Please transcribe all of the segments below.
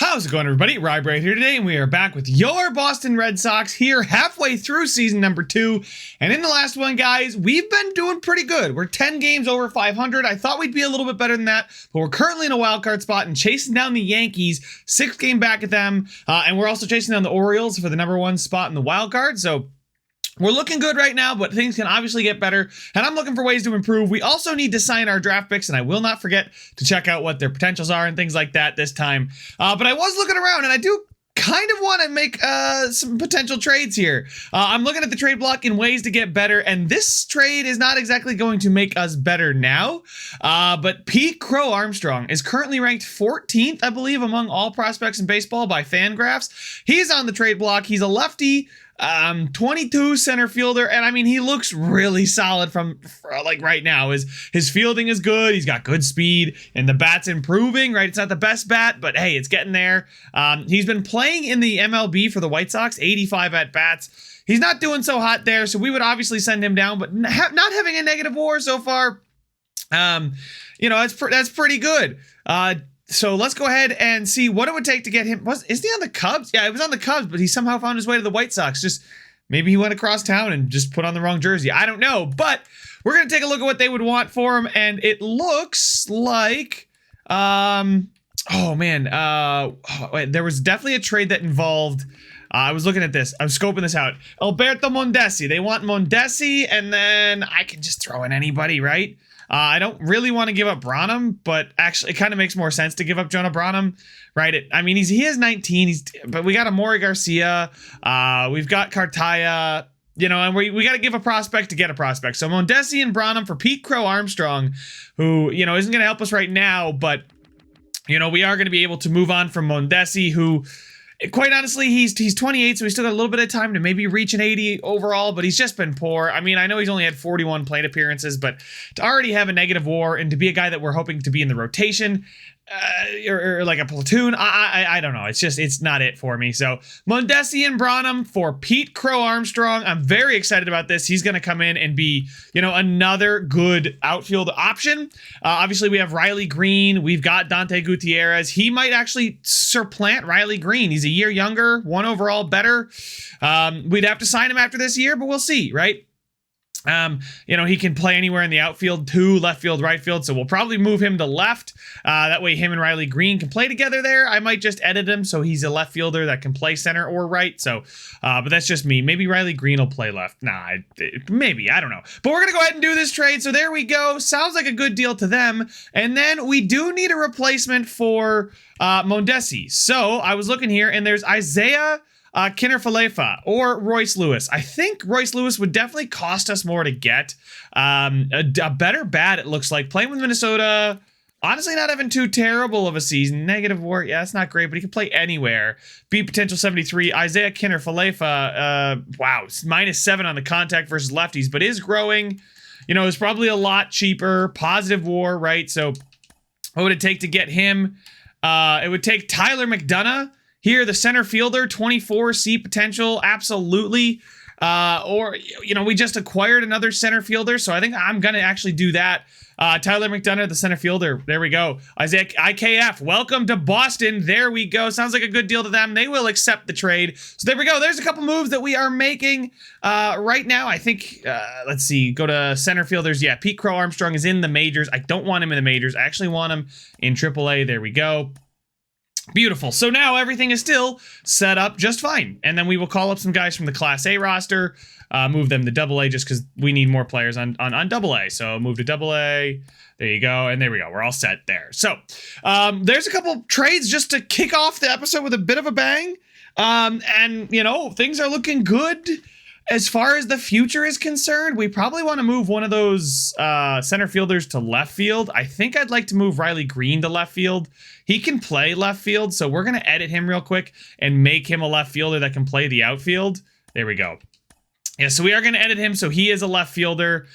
How's it going, everybody? Rye here today, and we are back with your Boston Red Sox here halfway through season number 2. And in the last one, guys, we've been doing pretty good. We're 10 games over 500. I thought we'd be a little bit better than that, but we're currently in a wild card spot and chasing down the Yankees, 6 game back at them. And we're also chasing down the Orioles for the number 1 spot in the wild card. So we're looking good right now, but things can obviously get better, and I'm looking for ways to improve. We also need to sign our draft picks, and I will not forget to check out what their potentials are and things like that this time. But I was looking around, and I do kind of want to make some potential trades here. I'm looking at the trade block in ways to get better, and this trade is not exactly going to make us better now. But Pete Crow Armstrong is currently ranked 14th, I believe, among all prospects in baseball by Fangraphs. He's on the trade block. He's a lefty. 22 center fielder, and I mean, he looks really solid from like right now. His fielding is good, he's got good speed, and the bat's improving, right? It's not the best bat, but hey, it's getting there. He's been playing in the MLB for the White Sox, 85 at bats. He's not doing so hot there, so we would obviously send him down, but not having a negative WAR so far, you know, that's pretty good. So let's go ahead and see what it would take to get him. Is he on the Cubs? Yeah, he was on the Cubs, but he somehow found his way to the White Sox. Just maybe he went across town and just put on the wrong jersey. I don't know, but we're going to take a look at what they would want for him. And it looks like, oh man, there was definitely a trade that involved, I was looking at this. I'm scoping this out. Alberto Mondesi. They want Mondesi, and then I can just throw in anybody, right? I don't really want to give up Branham, but actually it kind of makes more sense to give up Jonah Branham, right? I mean, he is 19, but we got Amori Garcia, we've got Cartaya, you know, and we got to give a prospect to get a prospect. So Mondesi and Branham for Pete Crow Armstrong, who, you know, isn't going to help us right now, but, you know, we are going to be able to move on from Mondesi, who, quite honestly, he's 28, so he's still got a little bit of time to maybe reach an 80 overall, but he's just been poor. I mean, I know he's only had 41 plate appearances, but to already have a negative WAR and to be a guy that we're hoping to be in the rotation, or like a platoon, I don't know. It's not it for me. So Mondesi and Branham for Pete Crow Armstrong. I'm very excited about this. He's going to come in and be, you know, another good outfield option. Obviously, we have Riley Green. We've got Dante Gutierrez. He might actually supplant Riley Green. He's a year younger, 1 overall better. We'd have to sign him after this year, but we'll see, right? You know, he can play anywhere in the outfield, 2, left field, right field. So we'll probably move him to left. That way him and Riley Green can play together there. I might just edit him so he's a left fielder that can play center or right. So, but that's just me. Maybe Riley Green will play left. Nah, maybe, I don't know. But we're going to go ahead and do this trade. So there we go. Sounds like a good deal to them. And then we do need a replacement for Mondesi. So I was looking here and there's Isaiah Kinner-Falefa or Royce Lewis. I think Royce Lewis would definitely cost us more to get. A better bat, it looks like. Playing with Minnesota, honestly not having too terrible of a season. Negative WAR, yeah, that's not great, but he can play anywhere. Beat potential 73. Isaiah Kinner-Falefa, wow, -7 on the contact versus lefties, but is growing. You know, it's probably a lot cheaper. Positive WAR, right? So what would it take to get him? It would take Tyler McDonough. Here, the center fielder, 24 C potential, absolutely. Or, you know, we just acquired another center fielder, so I think I'm going to actually do that. Tyler McDonough, the center fielder. There we go. Isaiah IKF, welcome to Boston. There we go. Sounds like a good deal to them. They will accept the trade. So there we go. There's a couple moves that we are making right now. I think, let's see, go to center fielders. Yeah, Pete Crow Armstrong is in the majors. I don't want him in the majors. I actually want him in AAA. There we go. Beautiful. So now everything is still set up just fine. And then we will call up some guys from the Class A roster, move them to AA just because we need more players on AA. So move to AA. There you go. And there we go. We're all set there. So there's a couple trades just to kick off the episode with a bit of a bang. And, you know, things are looking good. As far as the future is concerned, we probably want to move one of those center fielders to left field. I think I'd like to move Riley Green to left field. He can play left field, so we're going to edit him real quick and make him a left fielder that can play the outfield. There we go. Yeah, so we are going to edit him so he is a left fielder.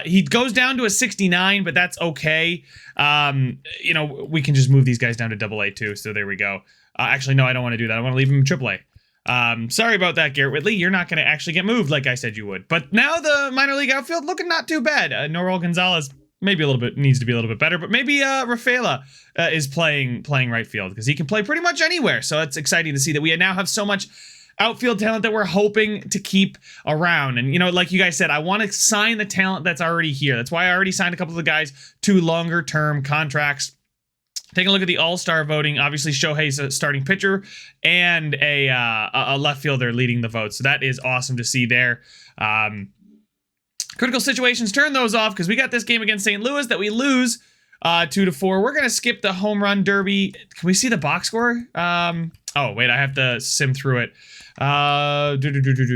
He goes down to a 69, but that's okay. You know, we can just move these guys down to AA too, so there we go. Actually, no, I don't want to do that. I want to leave him in AAA. Sorry about that, Garrett Whitley. You're not going to actually get moved like I said you would. But now the minor league outfield looking not too bad. Norel Gonzalez maybe a little bit, needs to be a little bit better, but maybe Rafaela is playing right field because he can play pretty much anywhere. So it's exciting to see that we now have so much outfield talent that we're hoping to keep around. And, you know, like you guys said, I want to sign the talent that's already here. That's why I already signed a couple of the guys to longer term contracts. Take a look at the all-star voting. Obviously, Shohei's a starting pitcher and a left fielder leading the vote. So that is awesome to see there. Critical situations, turn those off because we got this game against St. Louis that we lose 2-4. We're going to skip the home run derby. Can we see the box score? Oh, wait, I have to sim through it.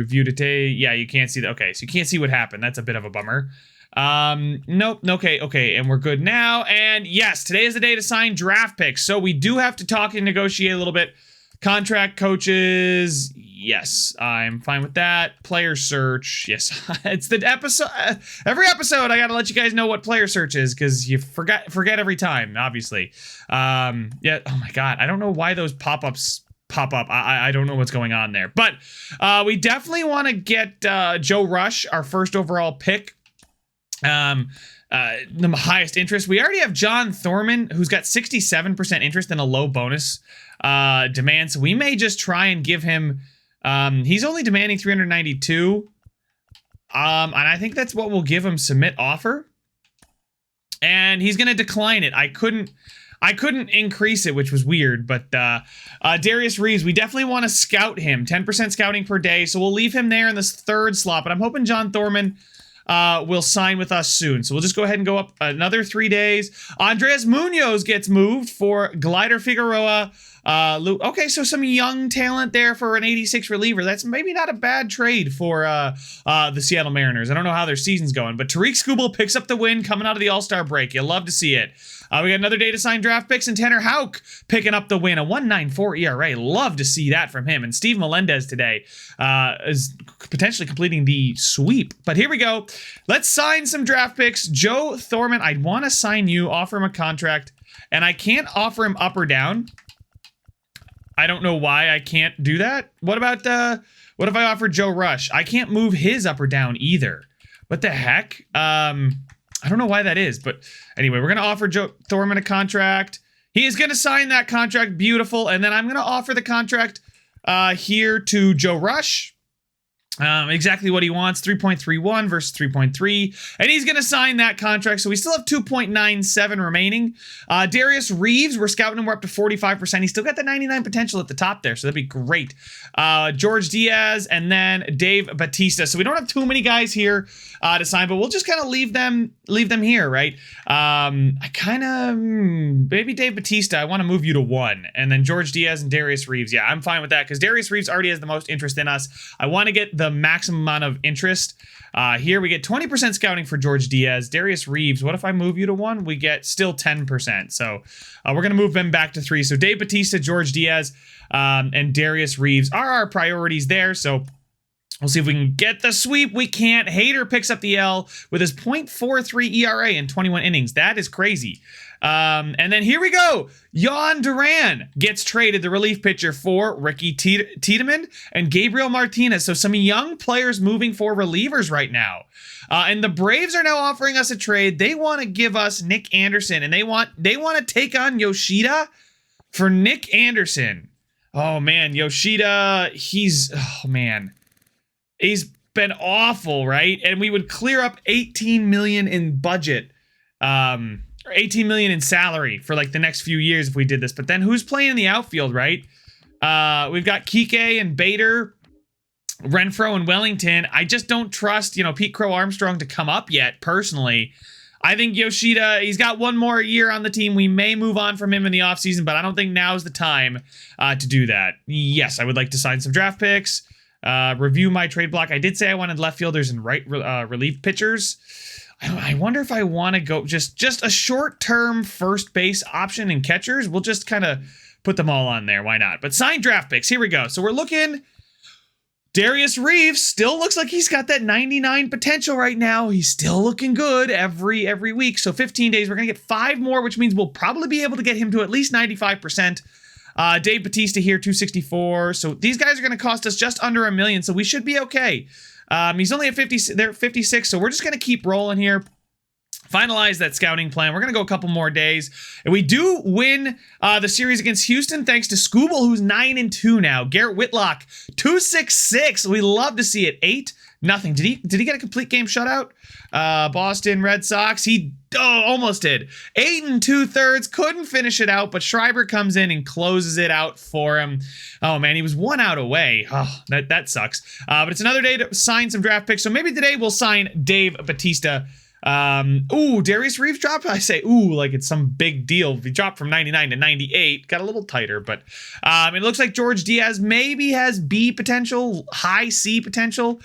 View today. Yeah, you can't see that. Okay, so you can't see what happened. That's a bit of a bummer. Nope. Okay. And we're good now. And yes, today is the day to sign draft picks. So we do have to talk and negotiate a little bit. Contract, coaches. Yes, I'm fine with that. Player search. Yes, it's the episode. Every episode, I got to let you guys know what player search is because you forget every time, obviously. Yeah. Oh my God. I don't know why those pop-ups pop up. I don't know what's going on there, but, we definitely want to get, Joe Rush, our first overall pick. The highest interest. We already have John Thorman, who's got 67% interest in a low bonus demand. So we may just try and give him. He's only demanding 392. And I think that's what we'll give him. Submit offer, and he's gonna decline it. I couldn't increase it, which was weird. But Darius Reeves, we definitely want to scout him. 10% scouting per day. So we'll leave him there in this third slot. But I'm hoping John Thorman will sign with us soon. So we'll just go ahead and go up another 3 days. Andres Munoz gets moved for Glider Figueroa. Okay, so some young talent there for an 86 reliever. That's maybe not a bad trade for the Seattle Mariners. I don't know how their season's going, but Tariq Skubal picks up the win coming out of the All-Star break. You'll love to see it. We got another day to sign draft picks, and Tanner Houck picking up the win, a 1.94 ERA. Love to see that from him. And Steve Melendez today is potentially completing the sweep. But here we go. Let's sign some draft picks. Joe Thorman, I want to sign you, offer him a contract, and I can't offer him up or down. I don't know why I can't do that. What about what if I offer Joe Rush? I can't move his up or down either. What the heck? I don't know why that is, but anyway, we're going to offer Joe Thorman a contract. He is going to sign that contract. Beautiful. And then I'm going to offer the contract here to Joe Rush. Exactly what he wants, 3.31 versus 3.3, and he's going to sign that contract, so we still have 2.97 remaining. Darius Reeves, we're scouting him, we're up to 45%. He's still got the 99 potential at the top there, so that'd be great. George Diaz, and then Dave Batista. So we don't have too many guys here to sign, but we'll just kind of leave them here, right? I kind of, maybe Dave Batista, I want to move you to 1, and then George Diaz and Darius Reeves. Yeah, I'm fine with that, because Darius Reeves already has the most interest in us. I want to get the maximum amount of interest. Here we get 20% scouting for George Diaz. Darius Reeves, what if I move you to 1? We get still 10%. So we're going to move them back to 3. So Dave Batista, George Diaz, and Darius Reeves are our priorities there. So we'll see if we can get the sweep. We can't. Hader picks up the L with his .43 ERA in 21 innings. That is crazy. And then here we go. Jan Duran gets traded, the relief pitcher, for Ricky Tiedemann and Gabriel Martinez. So some young players moving for relievers right now. And the Braves are now offering us a trade. They want to give us Nick Anderson, and they want to take on Yoshida for Nick Anderson. Oh man, Yoshida, he's been awful, right? And we would clear up 18 million in budget. 18 million in salary for like the next few years if we did this. But then who's playing in the outfield, right? We've got Kike and Bader, Renfroe and Wellington. I just don't trust, Pete Crow Armstrong to come up yet, personally. I think Yoshida, he's got one more year on the team. We may move on from him in the offseason, but I don't think now's the time to do that. Yes, I would like to sign some draft picks. Review my trade block. I did say I wanted left fielders and right relief pitchers. I wonder if I want to go just a short-term first base option and catchers. We'll just kind of put them all on there. Why not? But sign draft picks. Here we go. So we're looking. Darius Reeves still looks like he's got that 99 potential right now. He's still looking good every week. So 15 days. We're going to get 5 more, which means we'll probably be able to get him to at least 95%. Dave Batista here, 264. So these guys are going to cost us just under $1 million. So we should be okay. He's only at 50. They're at 56. So we're just going to keep rolling here. finalize that scouting plan. We're going to go a couple more days. And we do win the series against Houston thanks to Scooble, who's 9-2 now. Garrett Whitlock, 266. We love to see it. 8-0. Did he get a complete game shutout? Boston Red Sox. He almost did. 8 2/3. Couldn't finish it out, but Schreiber comes in and closes it out for him. Oh, man, he was 1 out away. Oh, that sucks. But it's another day to sign some draft picks. So maybe today we'll sign Dave Bautista. Darius Reeves dropped. I say like it's some big deal. He dropped from 99 to 98, got a little tighter, but it looks like George Diaz maybe has B potential, high C potential.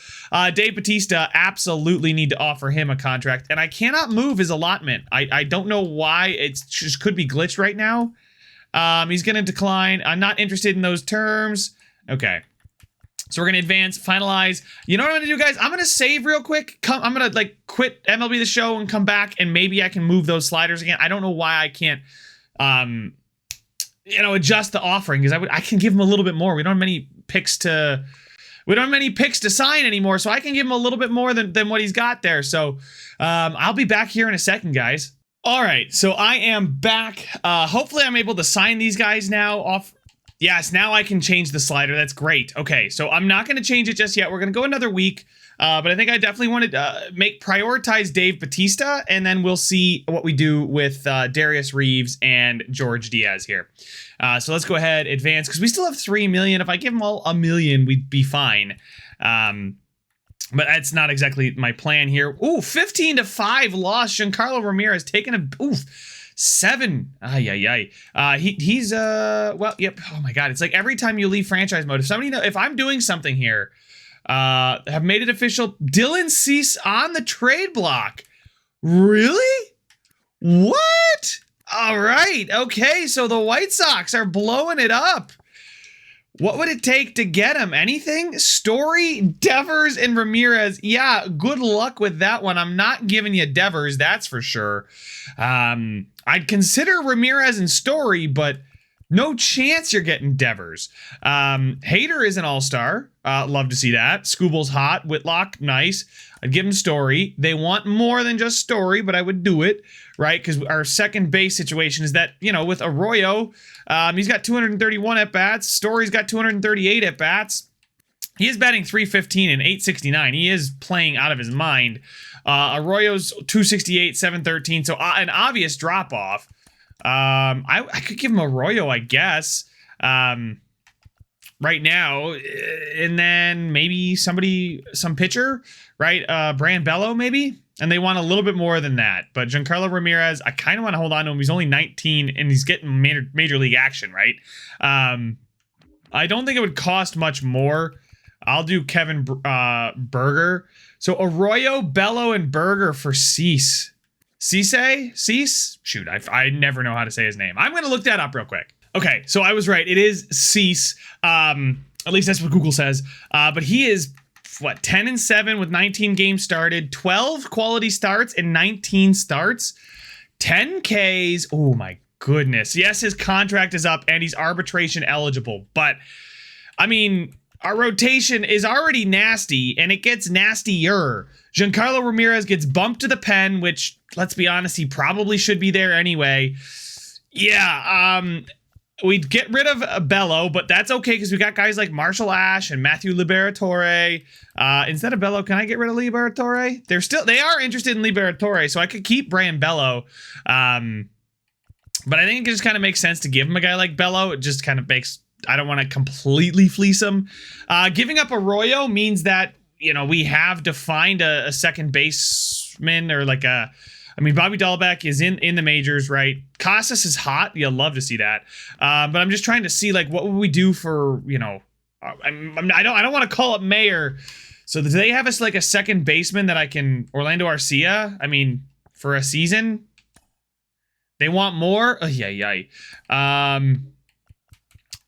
Dave Bautista, absolutely need to offer him a contract, and I cannot move his allotment. I don't know why. It just could be glitched right now. He's gonna decline. I'm not interested in those terms. Okay. So we're going to advance, finalize. You know what I'm going to do, guys? I'm going to save real quick. I'm going to quit MLB the Show and come back, and maybe I can move those sliders again. I don't know why I can't, adjust the offering, because I can give him a little bit more. We don't have many picks to sign anymore, so I can give him a little bit more than what he's got there. So I'll be back here in a second, guys. All right, so I am back. Hopefully I'm able to sign these guys now off. Yes, now I can change the slider. That's great. Okay, so I'm not going to change it just yet. We're going to go another week, but I think I definitely want to prioritize Dave Bautista, and then we'll see what we do with Darius Reeves and George Diaz here. So let's go ahead, advance, because we still have 3 million. If I give them all $1 million, we'd be fine. But that's not exactly my plan here. Ooh, 15-5 loss. Giancarlo Ramirez taking a 7. He's well, yep. Oh my God. It's like every time you leave franchise mode, if I'm doing something here, have made it official. Dylan Cease on the trade block. Really? What? All right. Okay. So the White Sox are blowing it up. What would it take to get him? Anything? Story, Devers, and Ramirez. Yeah, good luck with that one. I'm not giving you Devers, that's for sure. I'd consider Ramirez and Story, but no chance you're getting Devers. Hader is an all-star. Love to see that. Scooble's hot. Whitlock, nice. I'd give him Story. They want more than just Story, but I would do it, right? Because our second base situation is that, with Arroyo, he's got 231 at-bats. Story's got 238 at-bats. He is batting .315 and .869. He is playing out of his mind. Arroyo's 268, .713, so an obvious drop-off. I could give him Arroyo, I guess, right now, and then maybe some pitcher, right? Brand Bello, maybe? And they want a little bit more than that. But Giancarlo Ramirez, I kind of want to hold on to him. He's only 19, and he's getting major league action, right? I don't think it would cost much more. I'll do Kevin Berger. So Arroyo, Bello, and Berger for Cease. Cease? Shoot, I never know how to say his name. I'm going to look that up real quick. Okay, so I was right. It is Cease. At least that's what Google says. But he is, 10-7 with 19 games started, 12 quality starts, and 19 starts. 10 Ks. Oh, my goodness. Yes, his contract is up, and he's arbitration eligible. But, I mean, our rotation is already nasty, and it gets nastier. Giancarlo Ramirez gets bumped to the pen, which, let's be honest, he probably should be there anyway. Yeah, we'd get rid of Bello, but that's okay because we got guys like Marshall Ash and Matthew Liberatore. Instead of Bello, can I get rid of Liberatore? They are interested in Liberatore, so I could keep Brian Bello. But I think it just kind of makes sense to give him a guy like Bello. It just kind of makes, I don't want to completely fleece him. Giving up Arroyo means that, we have to find a second baseman or Bobby Dahlbeck is in the majors, right? Casas is hot. You'll love to see that. But I'm just trying to see, what would we do for, I don't want to call up Mayer. So do they have us a second baseman that I can, Orlando Arcia? For a season? They want more? Yeah,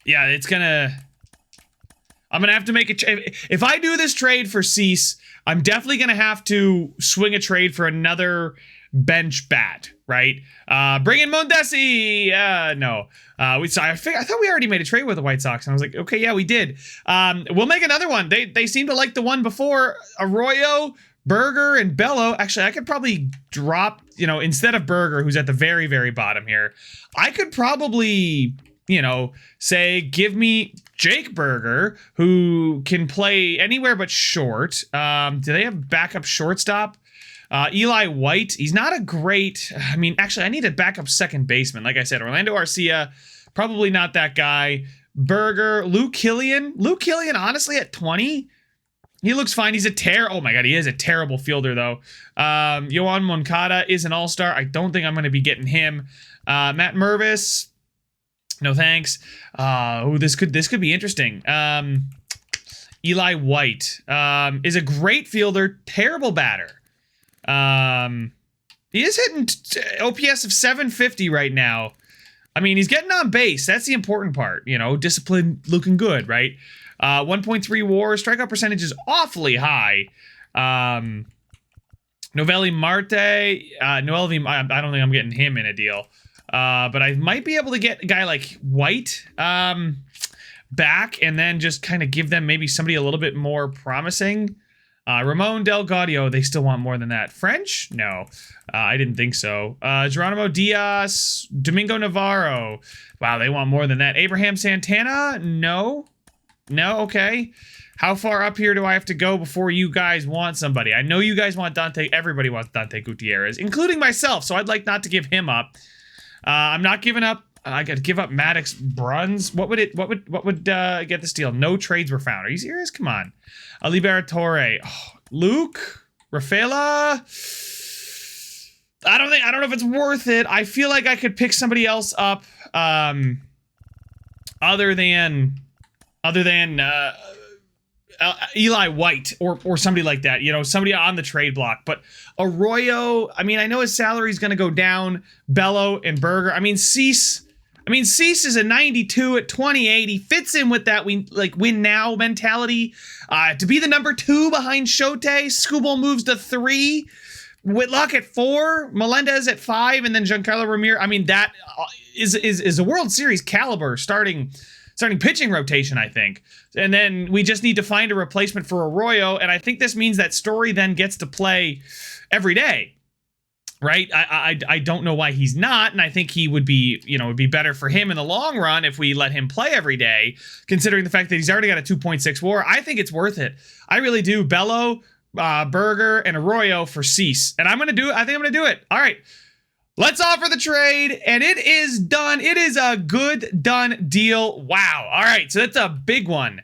it's I'm going to have to make if I do this trade for Cease, I'm definitely going to have to swing a trade for another bench bat, right? Bring in Mondesi. No. I thought we already made a trade with the White Sox, and I was like, okay, yeah, we did. We'll make another one. They seem to like the one before. Arroyo, Berger and Bello. Actually, I could probably drop, instead of Berger, who's at the very, very bottom here, I could probably, say, give me Jake Berger, who can play anywhere but short. Do they have backup shortstop? Eli White, he's not a great, actually, I need a backup second baseman. Like I said, Orlando Arcia, probably not that guy. Berger, Luke Killian, honestly, at 20, he looks fine. He's oh my God, he is a terrible fielder, though. Yohan Moncada is an all-star. I don't think I'm going to be getting him. Matt Mervis, no thanks. This could be interesting. Eli White is a great fielder, terrible batter. He is hitting OPS of 750 right now. He's getting on base. That's the important part. Discipline looking good, right? 1.3 WAR. Strikeout percentage is awfully high. Noelvi Marte. I don't think I'm getting him in a deal. But I might be able to get a guy like White back and then just kind of give them maybe somebody a little bit more promising. Ramon Del Gaudio, they still want more than that. French? No, I didn't think so. Geronimo Diaz, Domingo Navarro. Wow, they want more than that. Abraham Santana? No, okay. How far up here do I have to go before you guys want somebody? I know you guys want Dante. Everybody wants Dante Gutierrez, including myself, so I'd like not to give him up. I'm not giving up. I got to give up Maddox Bruns. What would get this deal? No trades were found. Are you serious? Come on. Liberatore. Oh, Luke? Rafaela? I don't know if it's worth it. I feel like I could pick somebody else up other than Eli White or somebody like that, somebody on the trade block. But Arroyo, I know his salary is going to go down. Bello and Berger. Cease is a 92 at 28. He fits in with that win now mentality. To be the number 2 behind Shote, Skubal moves to 3. Whitlock at 4, Melendez at 5, and then Giancarlo Ramirez. That is a World Series caliber starting pitching rotation, I think. And then we just need to find a replacement for Arroyo, and I think this means that Story then gets to play every day. Right? I don't know why he's not, and I think he would be, it'd be better for him in the long run if we let him play every day, considering the fact that he's already got a 2.6 WAR. I think it's worth it. I really do. Bello, Berger, and Arroyo for Cease. And I'm going to do it. I think I'm going to do it. All right. Let's offer the trade, and it is done. It is a good done deal. Wow. All right, so that's a big one.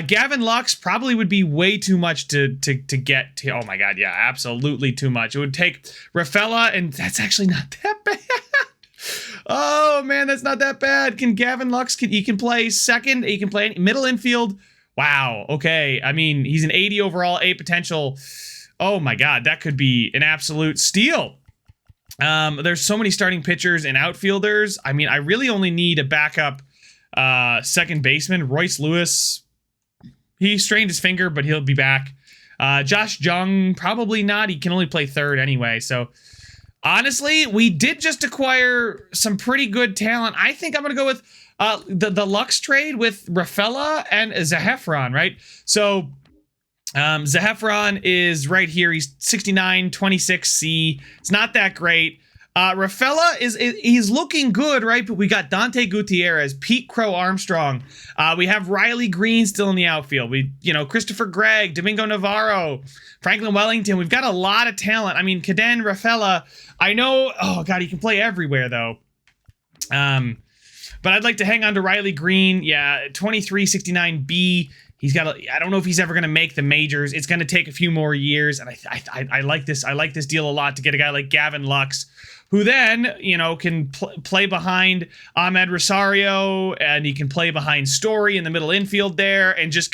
Gavin Lux probably would be way too much to get to. Oh my God, yeah, absolutely too much. It would take Rafaela, and that's actually not that bad. Oh man, that's not that bad. Can Gavin Lux? He can play second. He can play middle infield. Wow. Okay. He's an 80 overall, A potential. Oh my God, that could be an absolute steal. There's so many starting pitchers and outfielders. I really only need a backup second baseman. Royce Lewis, he strained his finger, but he'll be back. Josh Jung, probably not. He can only play third anyway. So honestly, we did just acquire some pretty good talent. I think I'm going to go with the Lux trade with Rafaela and Zahefron, right? So Zahefron is right here. He's 69, 26C. It's not that great. Rafaela he's looking good, right? But we got Dante Gutierrez, Pete Crow Armstrong. We have Riley Green still in the outfield. Christopher Gregg, Domingo Navarro, Franklin Wellington. We've got a lot of talent. Kaden Rafaela, I know, oh God, he can play everywhere though. But I'd like to hang on to Riley Green. Yeah, 2369B. I don't know if he's ever going to make the majors. It's going to take a few more years. And I like this. I like this deal a lot to get a guy like Gavin Lux, who then, can play behind Ahmed Rosario, and he can play behind Story in the middle infield there and just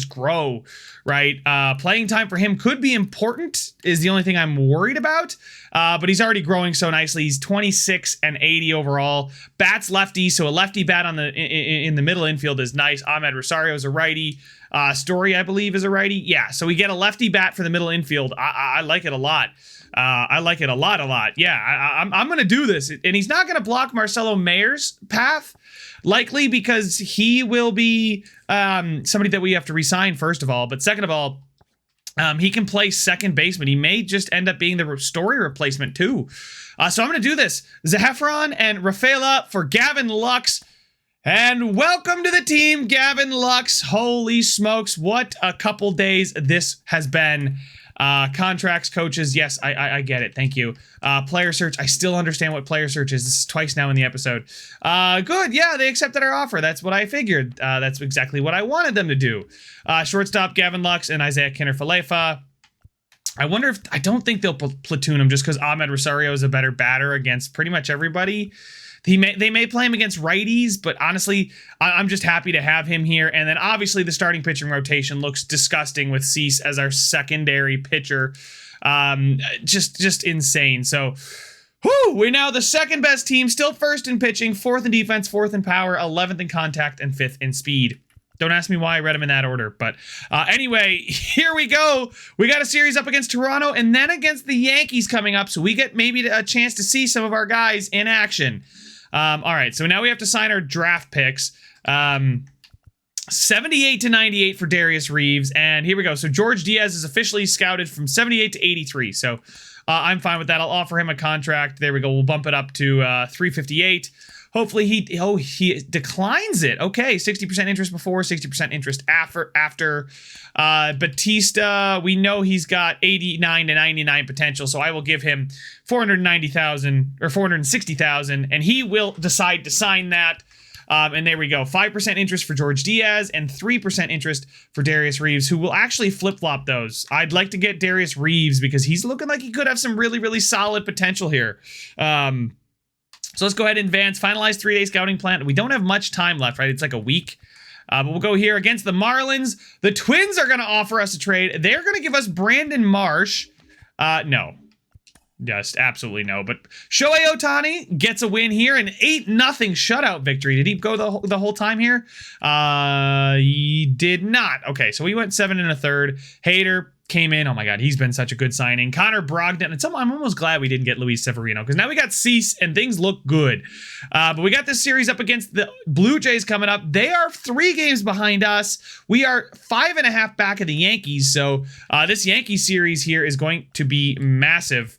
grow, right? Playing time for him could be important, is the only thing I'm worried about. But he's already growing so nicely. He's 26 and 80 overall. Bat's lefty, so a lefty bat in the middle infield is nice. Ahmed Rosario is a righty. Story, I believe, is a righty. Yeah, so we get a lefty bat for the middle infield. I like it a lot. I like it a lot. Yeah, I'm going to do this. And he's not going to block Marcelo Mayer's path, likely because he will be somebody that we have to re-sign, first of all. But second of all, He can play second baseman. He may just end up being the Story replacement too. So I'm going to do this. Zafron and Rafaela for Gavin Lux. And welcome to the team, Gavin Lux. Holy smokes, what a couple days this has been. Contracts, coaches, yes, I get it. Thank you. Player search, I still understand what player search is. This is twice now in the episode. Good, yeah, they accepted our offer. That's what I figured. That's exactly what I wanted them to do. Shortstop, Gavin Lux and Isaiah Kinner-Falefa. I don't think they'll platoon him just because Ahmed Rosario is a better batter against pretty much everybody. They may play him against righties, but honestly, I'm just happy to have him here. And then obviously the starting pitching rotation looks disgusting with Cease as our secondary pitcher. Just insane. So, we're now the second best team, still first in pitching, fourth in defense, fourth in power, 11th in contact, and fifth in speed. Don't ask me why I read them in that order, but anyway, here we go. We got a series up against Toronto and then against the Yankees coming up, so we get maybe a chance to see some of our guys in action. All right, so now we have to sign our draft picks. 78 to 98 for Darius Reeves, and here we go. So George Diaz is officially scouted from 78 to 83, so I'm fine with that. I'll offer him a contract. There we go. We'll bump it up to 358. Hopefully he declines it. Okay, 60% interest before, 60% interest after. Batista, we know he's got 89 to 99 potential, so I will give him 490,000 or 460,000, and he will decide to sign that. And there we go. 5% interest for George Diaz and 3% interest for Darius Reeves, who will actually flip-flop those. I'd like to get Darius Reeves because he's looking like he could have some really, really solid potential here. So let's go ahead and advance. Finalize 3-day scouting plan. We don't have much time left, right? It's like a week. But we'll go here against the Marlins. The Twins are going to offer us a trade. They're going to give us Brandon Marsh. No. Just absolutely no. But Shohei Ohtani gets a win here. An 8-0 shutout victory. Did he go the whole time here? He did not. Okay, so we went 7 1/3. Hader came in. Oh my God, he's been such a good signing. Connor Brogdon. And I'm almost glad we didn't get Luis Severino because now we got Cease and things look good. But we got this series up against the Blue Jays coming up. They are 3 games behind us. We are 5.5 back of the Yankees. So this Yankee series here is going to be massive.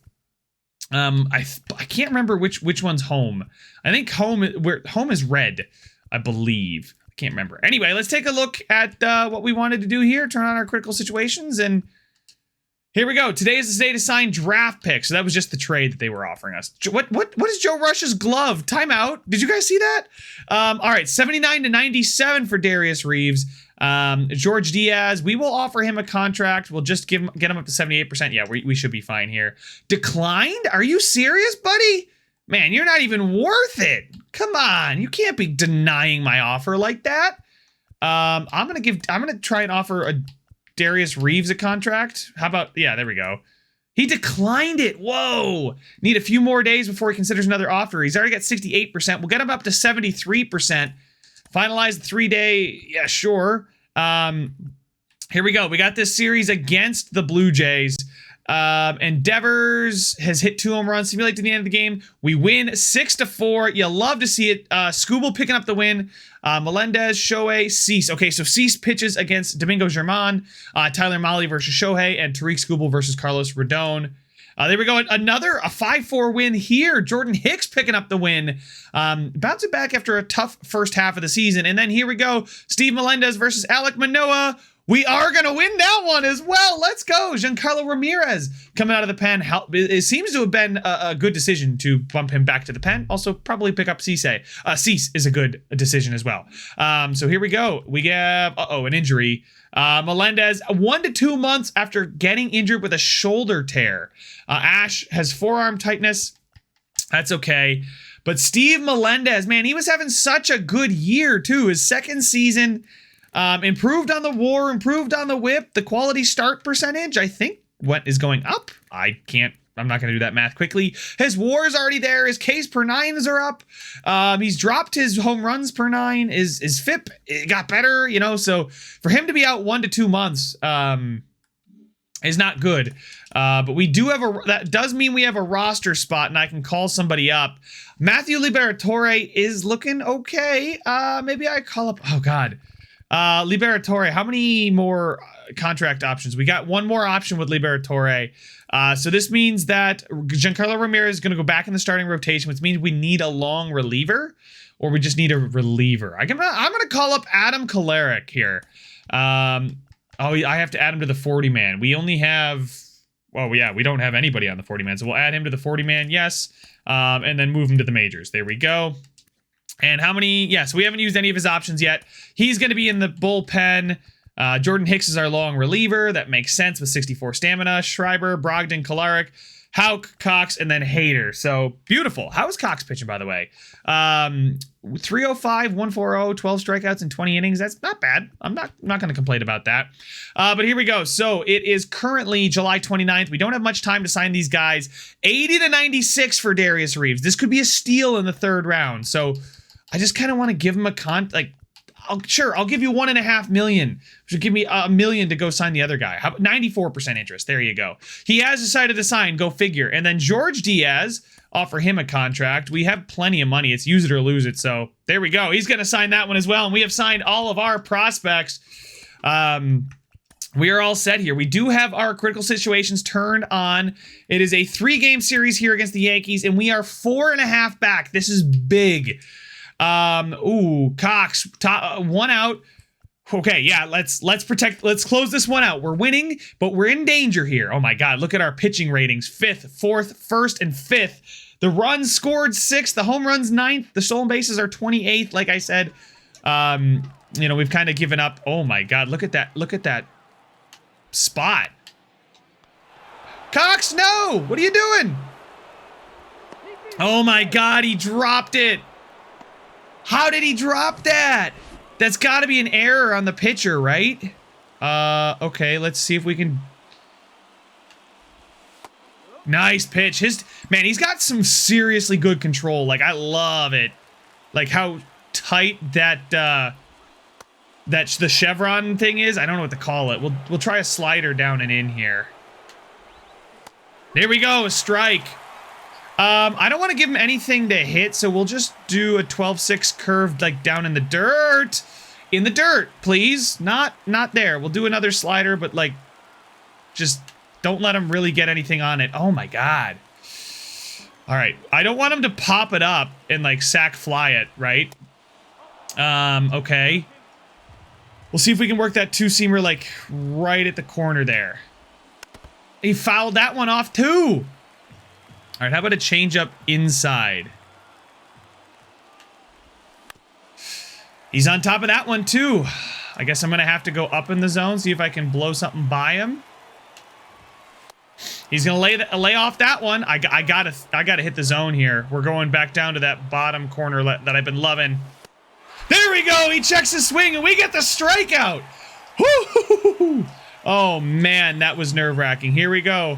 I can't remember which one's home. I think home is red, I believe. I can't remember. Anyway, let's take a look at what we wanted to do here. Turn on our critical situations, and here we go. Today is the day to sign draft picks. So that was just the trade that they were offering us. What is Joe Rush's glove? Timeout. Did you guys see that? All right, 79 to 97 for Darius Reeves. George Diaz, we will offer him a contract. We'll just get him up to 78%. Yeah, we should be fine here. Declined? Are you serious, buddy? Man, you're not even worth it. Come on, you can't be denying my offer like that. I'm gonna try and offer a Darius Reeves a contract. How about, yeah, there we go. He declined it. Whoa. Need a few more days before he considers another offer. He's already got 68%. We'll get him up to 73%. Finalize the 3-day. Yeah, sure. Here we go. We got this series against the Blue Jays. Endeavors has hit 2 home runs. Simulate to the end of the game. We win 6-4. You love to see it. Scooble picking up the win. Melendez, Shohei, Cease. Okay, so Cease pitches against Domingo Germán. Tyler Mahle versus Shohei, and Tariq Scooble versus Carlos Rodon. There we go. A 5-4 win here. Jordan Hicks picking up the win. Bouncing back after a tough first half of the season. And then here we go. Steve Melendez versus Alek Manoah. We are going to win that one as well. Let's go. Giancarlo Ramirez coming out of the pen. It seems to have been a good decision to bump him back to the pen. Also, probably pick up Cease. Cease is a good decision as well. So here we go. We have, an injury. Melendez, 1 to 2 months after getting injured with a shoulder tear. Ash has forearm tightness. That's okay. But Steve Melendez, man, he was having such a good year, too. His second season, improved on the WAR, improved on the whip. The quality start percentage, I think, what is going up? I'm not going to do that math quickly. His WAR is already there. His Ks per 9s are up. He's dropped his home runs per 9. His FIP got better, so for him to be out 1 to 2 months is not good. But we do have that does mean we have a roster spot and I can call somebody up. Matthew Liberatore is looking okay. Maybe I call up, oh God. Liberatore, how many more contract options? We got one more option with Liberatore. So this means that Giancarlo Ramirez is going to go back in the starting rotation, which means we need a long reliever, or we just need a reliever. I'm going to call up Adam Kolarek here. I have to add him to the 40-man. We only have... Well, yeah, we don't have anybody on the 40-man, so we'll add him to the 40-man, yes, and then move him to the majors. There we go. And how many... Yeah, so we haven't used any of his options yet. He's going to be in the bullpen. Jordan Hicks is our long reliever. That makes sense with 64 stamina. Schreiber, Brogdon, Kolarek, Houck, Cox, and then Hader. So, beautiful. How is Cox pitching, by the way? 305, 140, 12 strikeouts in 20 innings. That's not bad. I'm not going to complain about that. But here we go. So, it is currently July 29th. We don't have much time to sign these guys. 80 to 96 for Darius Reeves. This could be a steal in the third round. So, I just kind of want to give him a I'll give you $1.5 million. Which would give me $1 million to go sign the other guy. 94% interest. There you go. He has decided to sign. Go figure. And then George Diaz, offer him a contract. We have plenty of money. It's use it or lose it. So there we go. He's going to sign that one as well. And we have signed all of our prospects. We are all set here. We do have our critical situations turned on. It is a 3-game series here against the Yankees, and we are 4.5 back. This is big. Cox, one out. Okay, yeah, let's close this one out. We're winning, but we're in danger here. Oh my God, look at our pitching ratings. 5th, 4th, 1st, and 5th. The runs scored 6th, the home runs 9th, the stolen bases are 28th, like I said. We've kind of given up. Oh my God, look at that spot. Cox, no! What are you doing? Oh my God, he dropped it. How did he drop that? That's got to be an error on the pitcher, right? Okay, let's see if we can... Nice pitch. He's got some seriously good control. Like, I love it. Like, how tight the chevron thing is. I don't know what to call it. We'll try a slider down and in here. There we go, a strike. I don't want to give him anything to hit, so we'll just do a 12-6 curve, like, down in the dirt. In the dirt, please. Not there. We'll do another slider, but, like, just don't let him really get anything on it. Oh, my God. All right. I don't want him to pop it up and, like, sack fly it, right? Okay. We'll see if we can work that two-seamer, like, right at the corner there. He fouled that one off, too. All right, how about a changeup inside? He's on top of that one, too. I guess I'm going to have to go up in the zone, see if I can blow something by him. He's going to lay off that one. I gotta hit the zone here. We're going back down to that bottom corner that I've been loving. There we go. He checks his swing, and we get the strikeout. Woo! Oh, man, that was nerve-wracking. Here we go.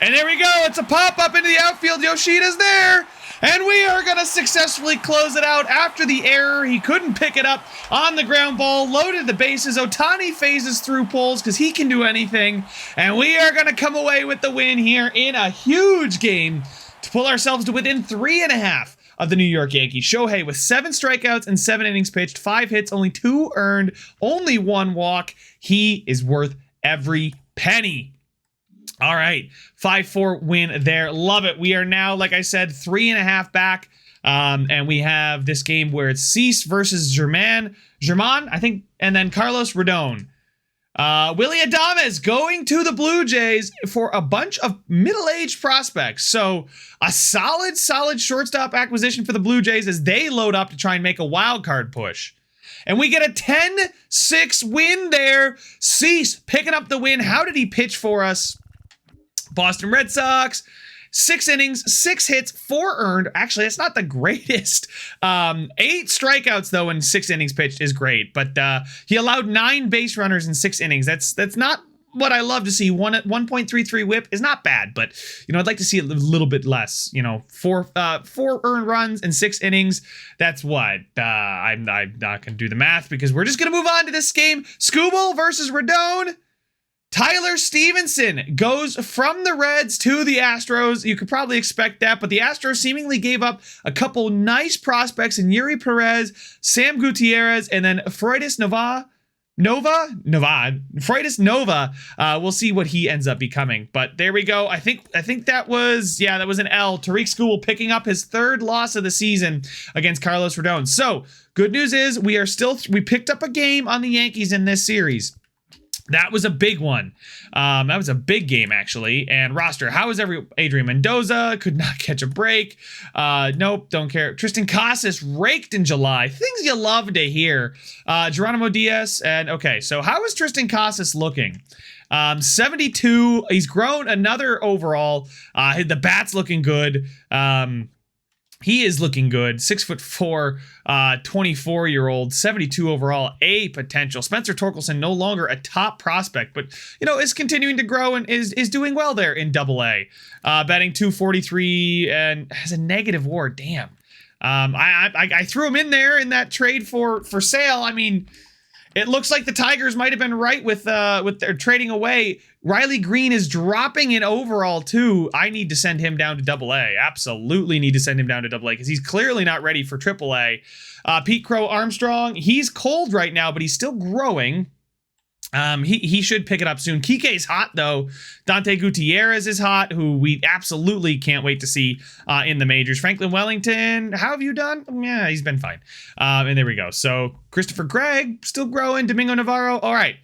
And there we go. It's a pop-up into the outfield. Yoshida's there. And we are going to successfully close it out after the error. He couldn't pick it up on the ground ball. Loaded the bases. Ohtani phases through poles because he can do anything. And we are going to come away with the win here in a huge game to pull ourselves to within 3.5 of the New York Yankees. Shohei with 7 strikeouts and 7 innings pitched, 5 hits, only 2 earned, only 1 walk. He is worth every penny. All right, 5-4 win there. Love it. We are now, like I said, 3.5 back. And we have this game where it's Cease versus German, I think, and then Carlos Rodon. Willy Adames going to the Blue Jays for a bunch of middle-aged prospects. So a solid shortstop acquisition for the Blue Jays as they load up to try and make a wild card push. And we get a 10-6 win there. Cease picking up the win. How did he pitch for us? Boston Red Sox, 6 innings, 6 hits, 4 earned. Actually, that's not the greatest. 8 strikeouts, though, in 6 innings pitched is great. But he allowed 9 base runners in 6 innings. That's not what I love to see. 1.33 whip is not bad, but, I'd like to see a little bit less. 4 earned runs in 6 innings. That's what? I'm not going to do the math because we're just going to move on to this game. Skubal versus Rodon. Tyler Stevenson goes from the Reds to the Astros. You could probably expect that, but the Astros seemingly gave up a couple nice prospects in Yuri Perez, Sam Gutierrez, and then Freudis Nova. Freudis Nova. We'll see what he ends up becoming. But there we go. I think that was an L. Tariq Skubal picking up his third loss of the season against Carlos Rodon. So good news is we picked up a game on the Yankees in this series. That was a big one. That was a big game, actually. And roster, how is Adrian Mendoza? Could not catch a break. Nope, don't care. Tristan Casas raked in July. Things you love to hear. Geronimo Diaz. And okay, so how is Tristan Casas looking? 72. He's grown another overall. The bat's looking good. He is looking good. 6'4", 24-year-old, 72 overall, A potential. Spencer Torkelson, no longer a top prospect, but is continuing to grow and is doing well there in Double-A. Batting .243 and has a negative WAR. Damn. I threw him in there in that trade for sale. I mean, it looks like the Tigers might have been right with their trading away. Riley Green is dropping in overall too. I need to send him down to Double-A. Absolutely need to send him down to Double-A because he's clearly not ready for Triple-A. Pete Crow Armstrong, he's cold right now, but he's still growing. He should pick it up soon. Kike's hot though. Dante Gutierrez is hot, who we absolutely can't wait to see in the majors. Franklin Wellington, how have you done? Yeah, he's been fine. And there we go. So Christopher Gregg still growing. Domingo Navarro. All right.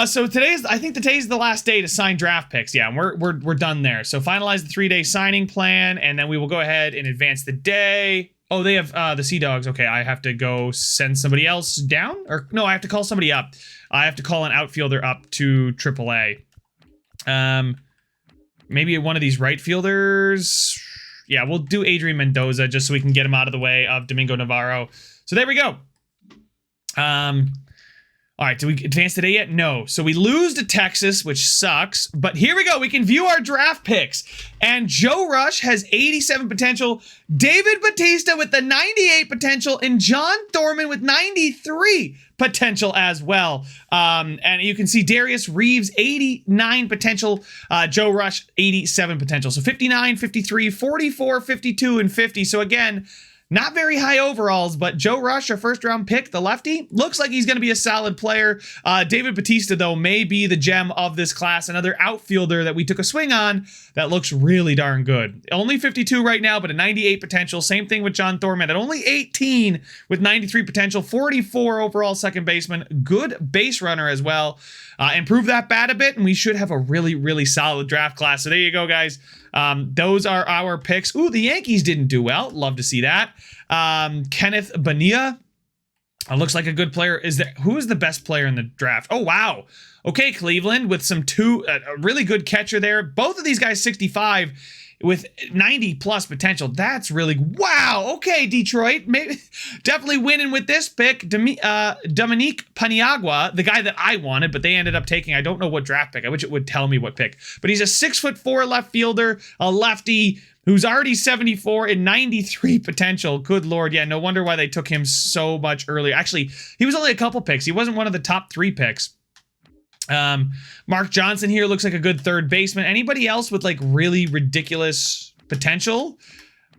So I think today's the last day to sign draft picks. Yeah, and we're done there. So finalize the 3-day signing plan, and then we will go ahead and advance the day. Oh, they have the Sea Dogs. Okay, I have to go send somebody else down? Or no, I have to call somebody up. I have to call an outfielder up to AAA. Maybe one of these right fielders. Yeah, we'll do Adrian Mendoza just so we can get him out of the way of Domingo Navarro. So there we go. All right, did we advance today yet? No. So we lose to Texas, which sucks. But here we go. We can view our draft picks. And Joe Rush has 87 potential. David Batista with the 98 potential. And John Thorman with 93 potential as well. And you can see Darius Reeves, 89 potential. Joe Rush, 87 potential. So 59, 53, 44, 52, and 50. So again, not very high overalls, but Joe Rush, our first-round pick, the lefty, looks like he's going to be a solid player. David Batista, though, may be the gem of this class. Another outfielder that we took a swing on that looks really darn good. Only 52 right now, but a 98 potential. Same thing with John Thorman at only 18 with 93 potential. 44 overall second baseman. Good base runner as well. Improve that bat a bit, and we should have a really, really solid draft class. So there you go, guys. Those are our picks. Ooh, the Yankees didn't do well. Love to see that. Kenneth Bonilla looks like a good player. Who is the best player in the draft? Oh, wow. Okay, Cleveland with a really good catcher there. Both of these guys 65 with 90 plus potential. That's really wow. Okay, Detroit, maybe definitely winning with this pick. Dominique Paniagua, the guy that I wanted, but they ended up taking, I don't know what draft pick. I wish it would tell me what pick. But he's a 6'4" left fielder, a lefty who's already 74 and 93 potential. Good Lord. Yeah, no wonder why they took him so much earlier. Actually, he was only a couple picks. He wasn't one of the top 3 picks. Mark Johnson here looks like a good third baseman. Anybody else with like really ridiculous potential?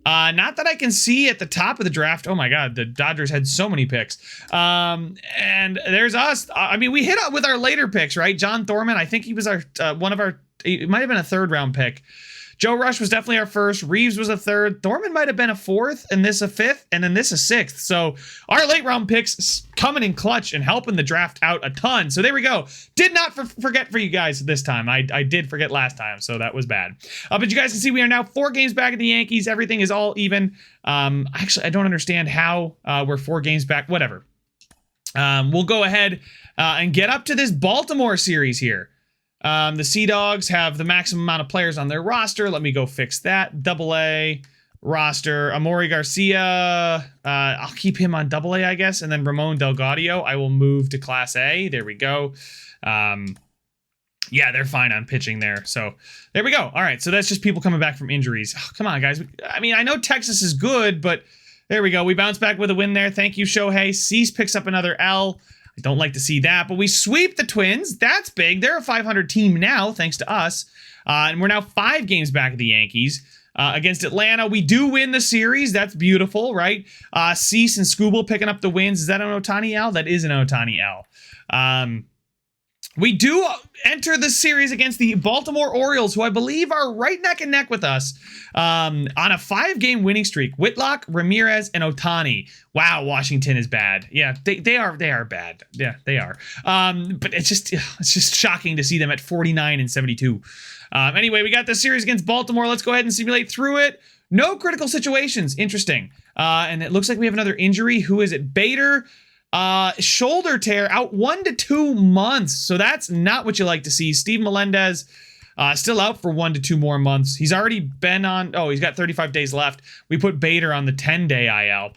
Not that I can see at the top of the draft. Oh my God, the Dodgers had so many picks. And there's us. I mean, we hit up with our later picks, right? John Thorman, I think he was our it might have been a 3rd round pick. Joe Rush was definitely our first. Reeves was a 3rd. Thorman might have been a 4th, and this a 5th, and then this a 6th. So our late round picks coming in clutch and helping the draft out a ton. So there we go. Did not forget for you guys this time. I did forget last time, so that was bad. But you guys can see we are now 4 games back at the Yankees. Everything is all even. Actually, I don't understand how we're 4 games back. Whatever. We'll go ahead and get up to this Baltimore series here. The Sea Dogs have the maximum amount of players on their roster. Let me go fix that. Double-A roster. Amori Garcia. I'll keep him on Double-A, I guess. And then Ramon Delgadio, I will move to Class A. There we go. Yeah, they're fine on pitching there. So there we go. All right, so that's just people coming back from injuries. Oh, come on, guys. I mean, I know Texas is good, but there we go. We bounce back with a win there. Thank you, Shohei. Cease picks up another L. I don't like to see that, but we sweep the Twins. That's big. They're a 500 team now, thanks to us. And we're now 5 games back of the Yankees. Against Atlanta, we do win the series. That's beautiful, right? Cease and Skubal picking up the wins. Is that an Ohtani L? That is an Ohtani L. We do enter the series against the Baltimore Orioles, who I believe are right neck and neck with us on a 5-game winning streak. Whitlock, Ramirez, and Ohtani. Wow, Washington is bad. Yeah, they are bad. Yeah, they are. But it's just shocking to see them at 49 and 72. Anyway, we got the series against Baltimore. Let's go ahead and simulate through it. No critical situations. Interesting. And it looks like we have another injury. Who is it? Bader. Shoulder tear, out 1 to 2 months. So that's not what you like to see. Steve Melendez still out for 1 to 2 more months. He's already been on, he's got 35 days left. We put Bader on the 10-day IL.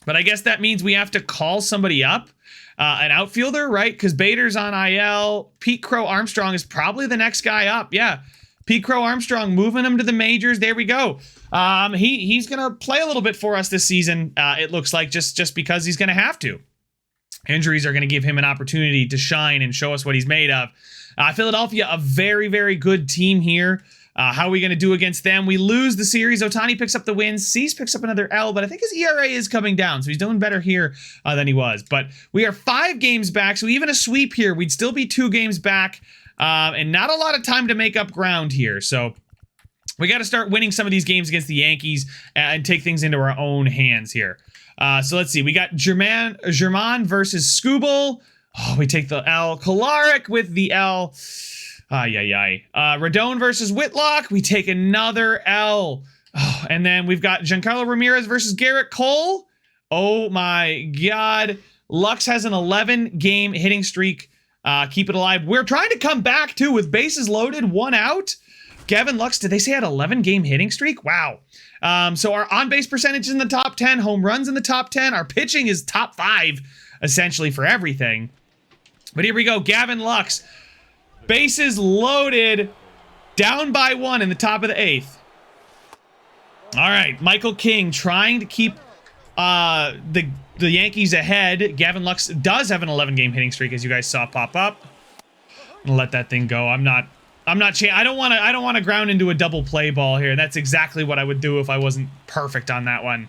But I guess that means we have to call somebody up, an outfielder, right? Because Bader's on IL. Pete Crow Armstrong is probably the next guy up. Yeah. Pete Crow Armstrong moving him to the majors. There we go. He's going to play a little bit for us this season, it looks like, just because he's going to have to. Injuries are going to give him an opportunity to shine and show us what he's made of. Philadelphia, a very, very good team here. How are we going to do against them? We lose the series. Ohtani picks up the win. Cease picks up another L, but I think his ERA is coming down, so he's doing better here than he was. But we are 5 games back, so even a sweep here, we'd still be 2 games back. And not a lot of time to make up ground here. So we got to start winning some of these games against the Yankees and take things into our own hands here. So let's see. We got German versus Skubal. Oh, we take the L. Kolarek with the L. Rodon versus Whitlock. We take another L. Oh, and then we've got Giancarlo Ramirez versus Garrett Cole. Oh my God. Lux has an 11-game hitting streak. Keep it alive. We're trying to come back too with bases loaded, 1 out. Gavin Lux, did they say had 11-game hitting streak? Wow. So our on-base percentage is in the top 10, home runs in the top 10. Our pitching is top 5, essentially, for everything. But here we go. Gavin Lux, bases loaded, down by 1 in the top of the 8th. All right, Michael King trying to keep the Yankees ahead. Gavin Lux does have an 11-game hitting streak, as you guys saw pop up. I'm gonna let that thing go. I don't want to ground into a double play ball here. That's exactly what I would do if I wasn't perfect on that one.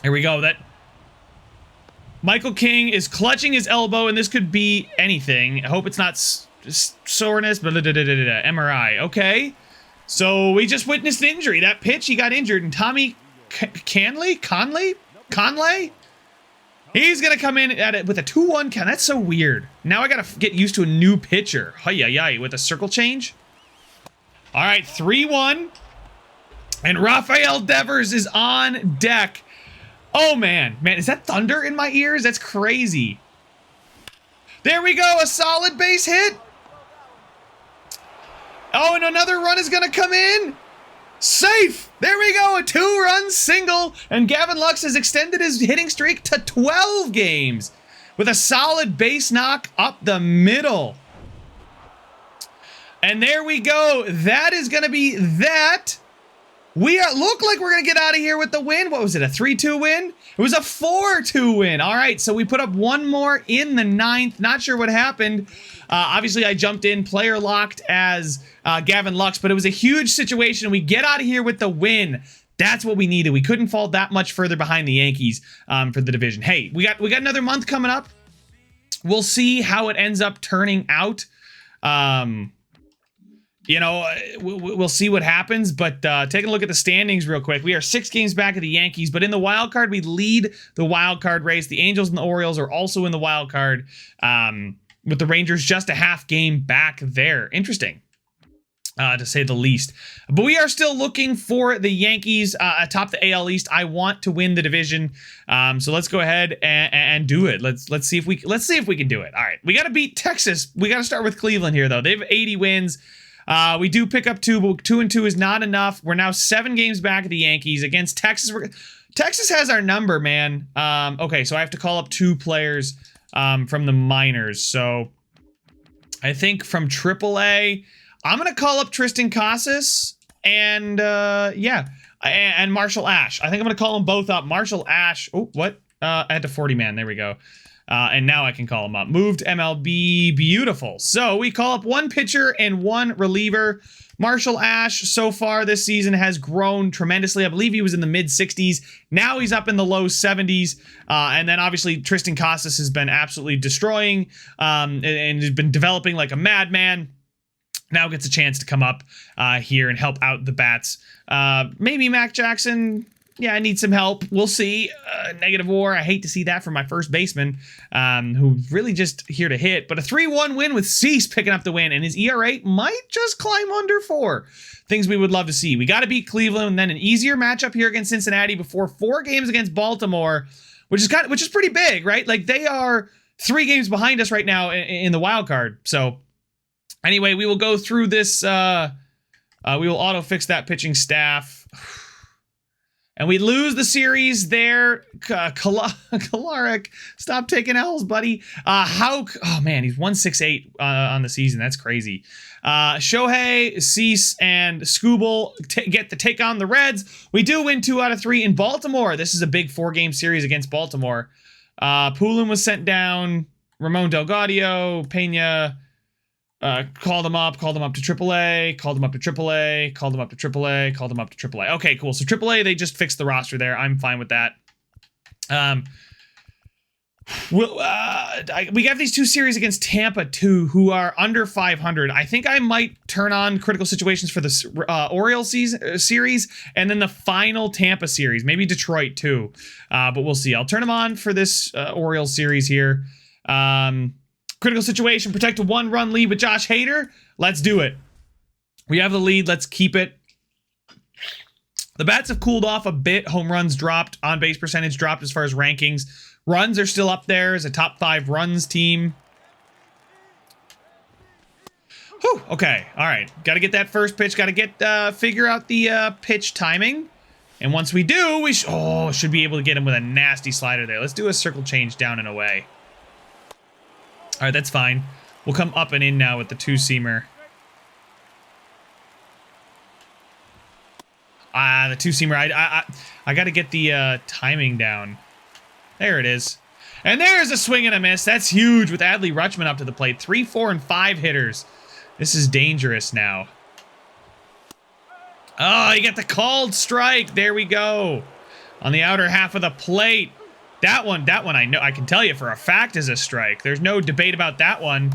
Here we go. That Michael King is clutching his elbow, and this could be anything. I hope it's not soreness. MRI. Okay. So we just witnessed an injury. That pitch, he got injured, and Tommy Conley? He's going to come in at it with a 2-1 count. That's so weird. Now I got to get used to a new pitcher. With a circle change. All right, 3-1. And Rafael Devers is on deck. Oh, man. Man, is that thunder in my ears? That's crazy. There we go. A solid base hit. Oh, and another run is going to come in. Safe! There we go, a 2-run single, and Gavin Lux has extended his hitting streak to 12 games with a solid base knock up the middle. And there we go. That is going to be that. Look like we're going to get out of here with the win. What was it, a 3-2 win? It was a 4-2 win. All right, so we put up 1 more in the 9th. Not sure what happened. Obviously, I jumped in player locked as Gavin Lux, but it was a huge situation. We get out of here with the win. That's what we needed. We couldn't fall that much further behind the Yankees for the division. Hey, we got another month coming up. We'll see how it ends up turning out. We'll see what happens, but taking a look at the standings real quick. We are 6 games back of the Yankees, but in the wild card, we lead the wild card race. The Angels and the Orioles are also in the wild card, with the Rangers just a half game back there. Interesting, to say the least. But we are still looking for the Yankees atop the AL East. I want to win the division, so let's go aheed and do it. Let's see if we can do it. All right, we got to beat Texas. We got to start with Cleveland here, though. They have 80 wins. We do pick up 2, but 2-2 is not enough. We're now 7 games back of the Yankees against Texas. Texas has our number, man. Okay, so I have to call up 2 players from the minors. So I think from AAA, I'm going to call up Tristan Casas and and Marshall Ash. I think I'm going to call them both up. Marshall Ash. Oh, what? Add to 40 man. There we go. And now I can call him up. Moved MLB. Beautiful. So we call up one pitcher and one reliever. Marshall Ash, so far this season, has grown tremendously. I believe he was in the mid-60s. Now he's up in the low 70s. And then obviously Tristan Casas has been absolutely destroying and has been developing like a madman. Now gets a chance to come up here and help out the bats. Maybe Mac Jackson. Yeah, I need some help. We'll see. Negative WAR. I hate to see that from my first baseman, who's really just here to hit. But a 3-1 win with Cease picking up the win, and his ERA might just climb under 4. Things we would love to see. We got to beat Cleveland, and then an easier matchup here against Cincinnati before 4 games against Baltimore, which is pretty big, right? Like they are 3 games behind us right now in the wild card. So anyway, we will go through this. We will auto fix that pitching staff. And we lose the series there. Kolarek, stop taking L's, buddy. Oh man, he's 168 on the season. That's crazy. Shohei, Cease, and Skubal get to take on the Reds. We do win 2 out of 3 in Baltimore. This is a big 4-game series against Baltimore. Poulin was sent down. Ramon Delgado, Pena. Called him up to AAA, called him up to AAA, called him up to AAA, called him up to AAA. Okay, cool. So AAA, they just fixed the roster there. I'm fine with that. We got these 2 series against Tampa too, who are under 500. I think I might turn on critical situations for the Orioles series, and then the final Tampa series, maybe Detroit too. But we'll see. I'll turn them on for this Orioles series here. Critical situation, protect a 1-run lead with Josh Hader. Let's do it. We have the lead. Let's keep it. The bats have cooled off a bit. Home runs dropped. On-base percentage dropped as far as rankings. Runs are still up there as a top 5 runs team. Whew, okay. All right. Got to get that first pitch. Got to figure out the pitch timing. And once we do, we should be able to get him with a nasty slider there. Let's do a circle change down and away. All right, that's fine. We'll come up and in now with the 2-seamer. The 2-seamer. I got to get the timing down. There it is. And there's a swing and a miss. That's huge with Adley Rutschman up to the plate. 3, 4, and 5 hitters. This is dangerous now. Oh, you got the called strike. There we go. On the outer half of the plate. That one I know, I can tell you for a fact is a strike. There's no debate about that one.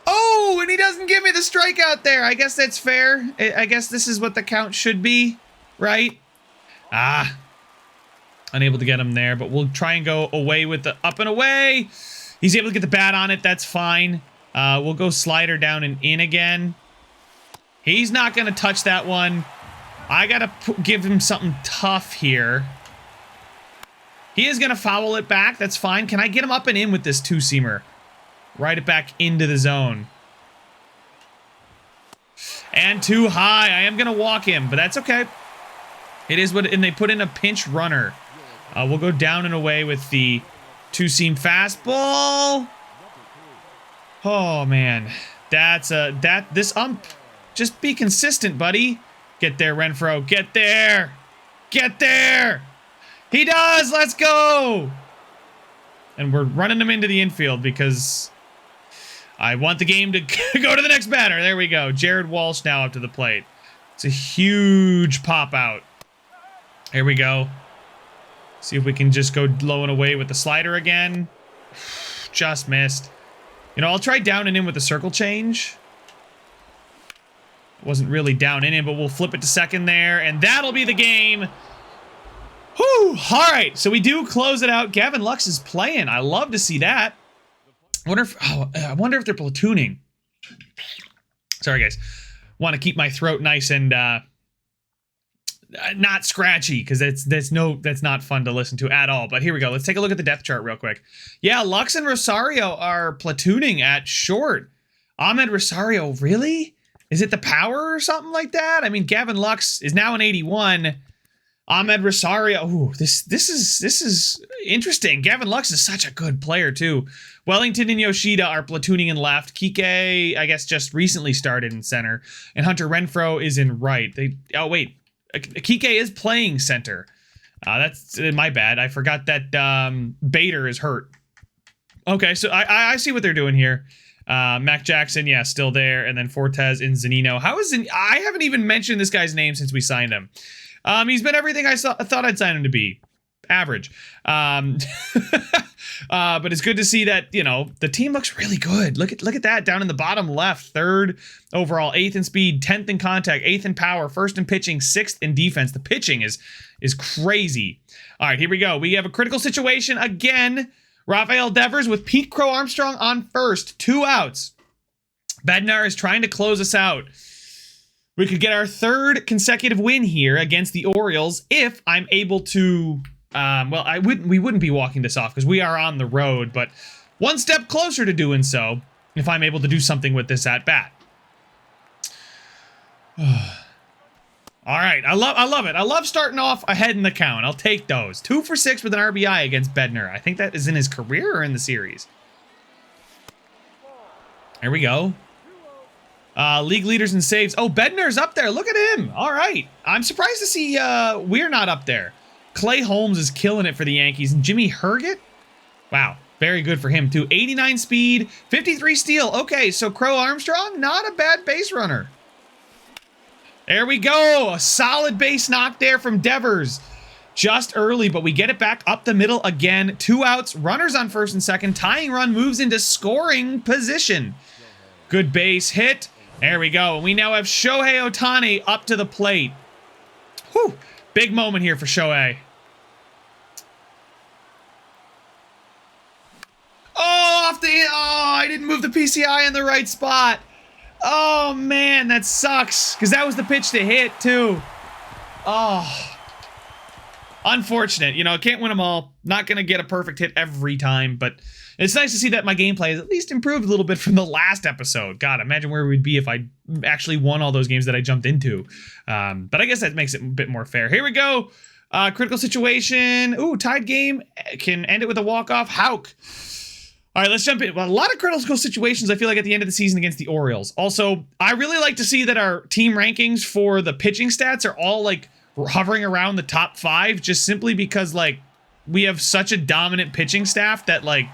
Oh, and he doesn't give me the strikeout there. I guess that's fair. I guess this is what the count should be, right? Unable to get him there, but we'll try and go away with the up and away. He's able to get the bat on it. That's fine. We'll go slider down and in again. He's not going to touch that one. I got to give him something tough here. He is going to foul it back. That's fine. Can I get him up and in with this 2-seamer? Ride it back into the zone. And too high. I am going to walk him, but that's okay. It is what, and they put in a pinch runner. We'll go down and away with the 2-seam fastball. Oh, man. This ump. Just be consistent, buddy. Get there, Renfroe. Get there. Get there. He does! Let's go! And we're running him into the infield because I want the game to go to the next batter. There we go. Jared Walsh now up to the plate. It's a huge pop out. Here we go. See if we can just go low and away with the slider again. Just missed. You know, I'll try down and in with the circle change. Wasn't really down and in, but we'll flip it to second there, and that'll be the game. Whew, all right, so we do close it out. Gavin Lux is playing. I love to see that. I wonder if they're platooning. Sorry, guys. Want to keep my throat nice and not scratchy, because that's not fun to listen to at all. But here we go. Let's take a look at the depth chart real quick. Yeah, Lux and Rosario are platooning at short. Ahmed Rosario, really? Is it the power or something like that? I mean, Gavin Lux is now an 81. Ahmed Rosario. Ooh, this is interesting. Gavin Lux is such a good player too. Wellington and Yoshida are platooning in left. Kike, I guess, just recently started in center, and Hunter Renfroe is in right. Kike is playing center. That's my bad. I forgot that Bader is hurt. Okay, so I see what they're doing here. Mac Jackson, yeah, still there. And then Fortes and Zanino. I haven't even mentioned this guy's name since we signed him. He's been everything I thought I'd sign him to be. Average. But it's good to see that, you know, the team looks really good. Look at that down in the bottom left. 3rd overall, 8th in speed, 10th in contact, 8th in power, 1st in pitching, 6th in defense. The pitching is crazy. All right, here we go. We have a critical situation again. Rafael Devers with Pete Crow Armstrong on first. 2 outs. Bednar is trying to close us out. We could get our 3rd consecutive win here against the Orioles if I'm able to... well, we wouldn't be walking this off because we are on the road, but one step closer to doing so if I'm able to do something with this at bat. All right, I love it. I love starting off ahead in the count. I'll take those. 2 for 6 with an RBI against Bednar. I think that is in his career or in the series. There we go. League leaders in saves. Oh, Bednar's up there. Look at him. All right. I'm surprised to see we're not up there. Clay Holmes is killing it for the Yankees. And Jimmy Herget? Wow. Very good for him, too. 89 speed, 53 steal. Okay, so Crow Armstrong, not a bad base runner. There we go. A solid base knock there from Devers. Just early, but we get it back up the middle again. 2 outs, runners on 1st and 2nd. Tying run moves into scoring position. Good base hit. There we go. We now have Shohei Ohtani up to the plate. Whew. Big moment here for Shohei. Oh, I didn't move the PCI in the right spot. Oh, man, that sucks. Because that was the pitch to hit, too. Oh. Unfortunate. You know, can't win them all. Not going to get a perfect hit every time, but it's nice to see that my gameplay has at least improved a little bit from the last episode. God, imagine where we'd be if I actually won all those games that I jumped into. But I guess that makes it a bit more fair. Here we go. Critical situation. Ooh, tied game. Can end it with a walk-off. Hauk. All right, let's jump in. Well, a lot of critical situations, I feel like, at the end of the season against the Orioles. Also, I really like to see that our team rankings for the pitching stats are all, like, hovering around the top 5, just simply because, like, we have such a dominant pitching staff that, like,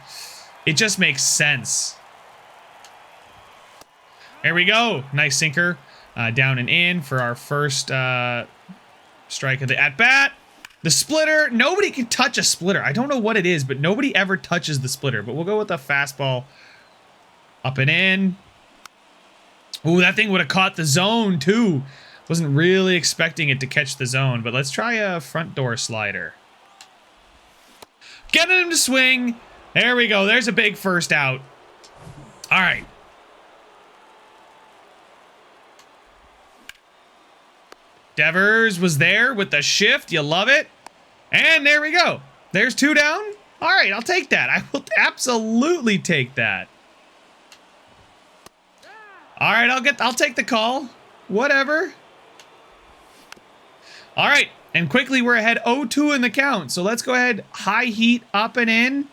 it just makes sense. There we go. Nice sinker. Down and in for our first strike of the at-bat. The splitter. Nobody can touch a splitter. I don't know what it is, but nobody ever touches the splitter. But we'll go with a fastball. Up and in. Ooh, that thing would have caught the zone, too. Wasn't really expecting it to catch the zone, but let's try a front door slider. Getting him to swing. There we go. There's a big first out. All right. Devers was there with the shift. You love it. And there we go. There's 2 down. All right, I'll take that. I will absolutely take that. All right, I'll take the call. Whatever. All right, and quickly we're ahead 0-2 in the count. So let's go ahead, high heat up and in.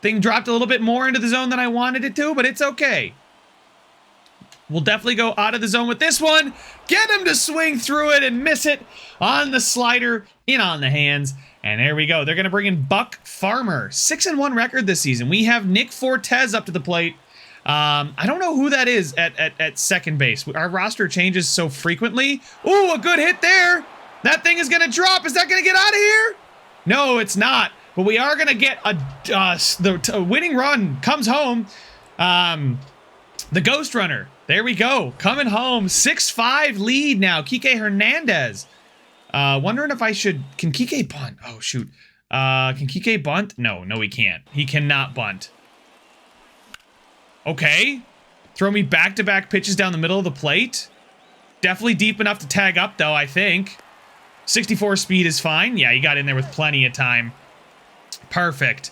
Thing dropped a little bit more into the zone than I wanted it to, but it's okay. We'll definitely go out of the zone with this one. Get him to swing through it and miss it on the slider, in on the hands. And there we go. They're going to bring in Buck Farmer. 6-1 record this season. We have Nick Fortes up to the plate. I don't know who that is at second base. Our roster changes so frequently. Ooh, a good hit there. That thing is going to drop. Is that going to get out of here? No, it's not. But we are going to get the winning run comes home. The Ghost Runner. There we go. Coming home. 6-5 lead now. Kike Hernandez. Wondering if I should... Can Kike bunt? Oh, shoot. Can Kike bunt? No, he can't. He cannot bunt. Okay. Throw me back-to-back pitches down the middle of the plate. Definitely deep enough to tag up, though, I think. 64 speed is fine. Yeah, he got in there with plenty of time. Perfect.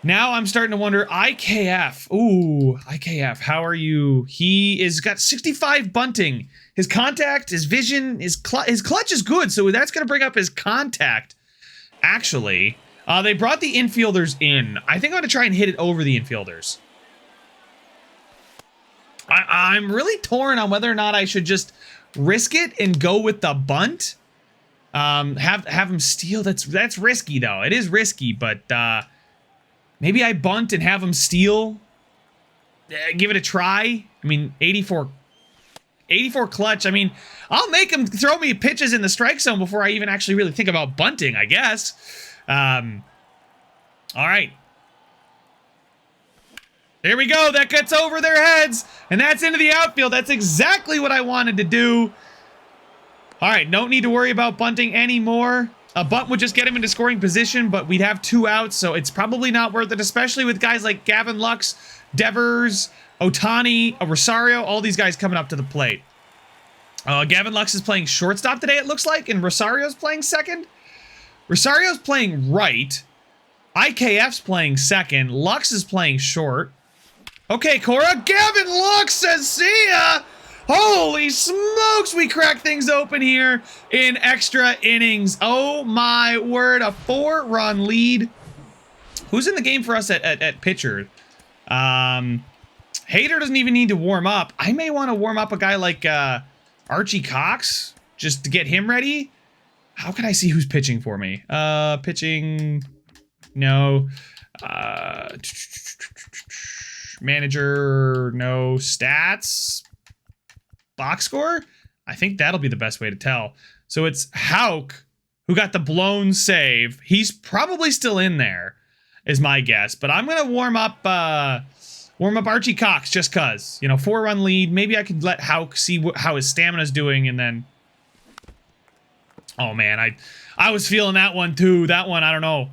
Now I'm starting to wonder, IKF. Ooh, IKF, how are you? He is got 65 bunting. His contact, his vision, his clutch is good, so that's going to bring up his contact. Actually, they brought the infielders in. I think I'm going to try and hit it over the infielders. I'm really torn on whether or not I should just risk it and go with the bunt. Have him steal. That's risky though. It is risky, but maybe I bunt and have him steal. Give it a try. I mean, 84 clutch. I mean, I'll make him throw me pitches in the strike zone before I even actually really think about bunting, I guess. All right. There we go. That gets over their heads, and that's into the outfield. That's exactly what I wanted to do. All right, don't need to worry about bunting anymore. A bunt would just get him into scoring position, but we'd have 2 outs, so it's probably not worth it, especially with guys like Gavin Lux, Devers, Ohtani, Rosario, all these guys coming up to the plate. Gavin Lux is playing shortstop today, it looks like, and Rosario's playing second. Rosario's playing right. IKF's playing second. Lux is playing short. Okay, Cora. Gavin Lux says, see ya! Holy smokes, we cracked things open here in extra innings. Oh my word, a 4-run lead. Who's in the game for us at pitcher? Hader doesn't even need to warm up. I may want to warm up a guy like Archie Cox just to get him ready. How can I see who's pitching for me? Pitching, no. Manager, no. Stats. Box score? I think that'll be the best way to tell. So it's Houck who got the blown save. He's probably still in there, is my guess. But I'm gonna warm up Archie Cox just cause. You know, 4-run lead. Maybe I could let Houck see how his stamina's doing, and then. Oh man, I was feeling that one too. That one, I don't know.